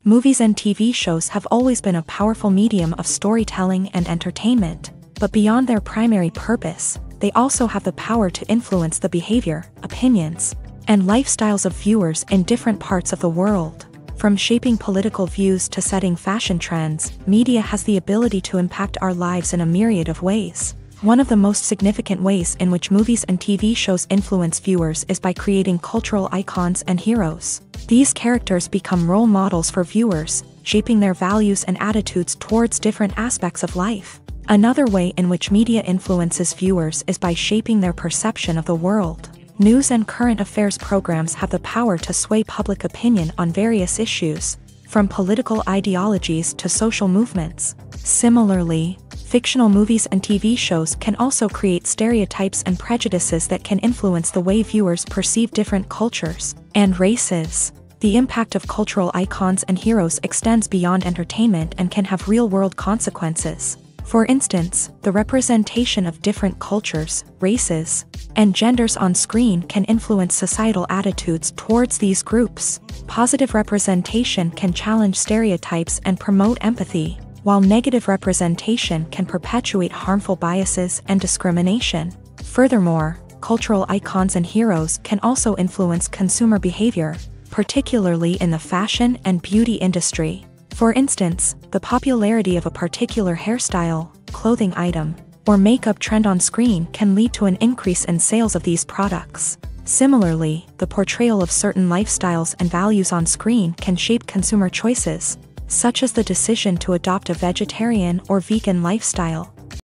Movies and TV shows have always been a powerful medium of storytelling and entertainment, but beyond their primary purpose, they also have the power to influence the behavior, opinions, and lifestyles of viewers in different parts of the world. From shaping political views to setting fashion trends, media has the ability to impact our lives in a myriad of ways. One of the most significant ways in which movies and TV shows influence viewers is by creating cultural icons and heroes. These characters become role models for viewers, shaping their values and attitudes towards different aspects of life. Another way in which media influences viewers is by shaping their perception of the world. News and current affairs programs have the power to sway public opinion on various issues, from political ideologies to social movements. Similarly, fictional movies and TV shows can also create stereotypes and prejudices that can influence the way viewers perceive different cultures and races. The impact of cultural icons and heroes extends beyond entertainment and can have real-world consequences. For instance, the representation of different cultures, races, and genders on screen can influence societal attitudes towards these groups. Positive representation can challenge stereotypes and promote empathy, while negative representation can perpetuate harmful biases and discrimination. Furthermore, cultural icons and heroes can also influence consumer behavior, particularly in the fashion and beauty industry. For instance, the popularity of a particular hairstyle, clothing item, or makeup trend on screen can lead to an increase in sales of these products. Similarly, the portrayal of certain lifestyles and values on screen can shape consumer choices, such as the decision to adopt a vegetarian or vegan lifestyle.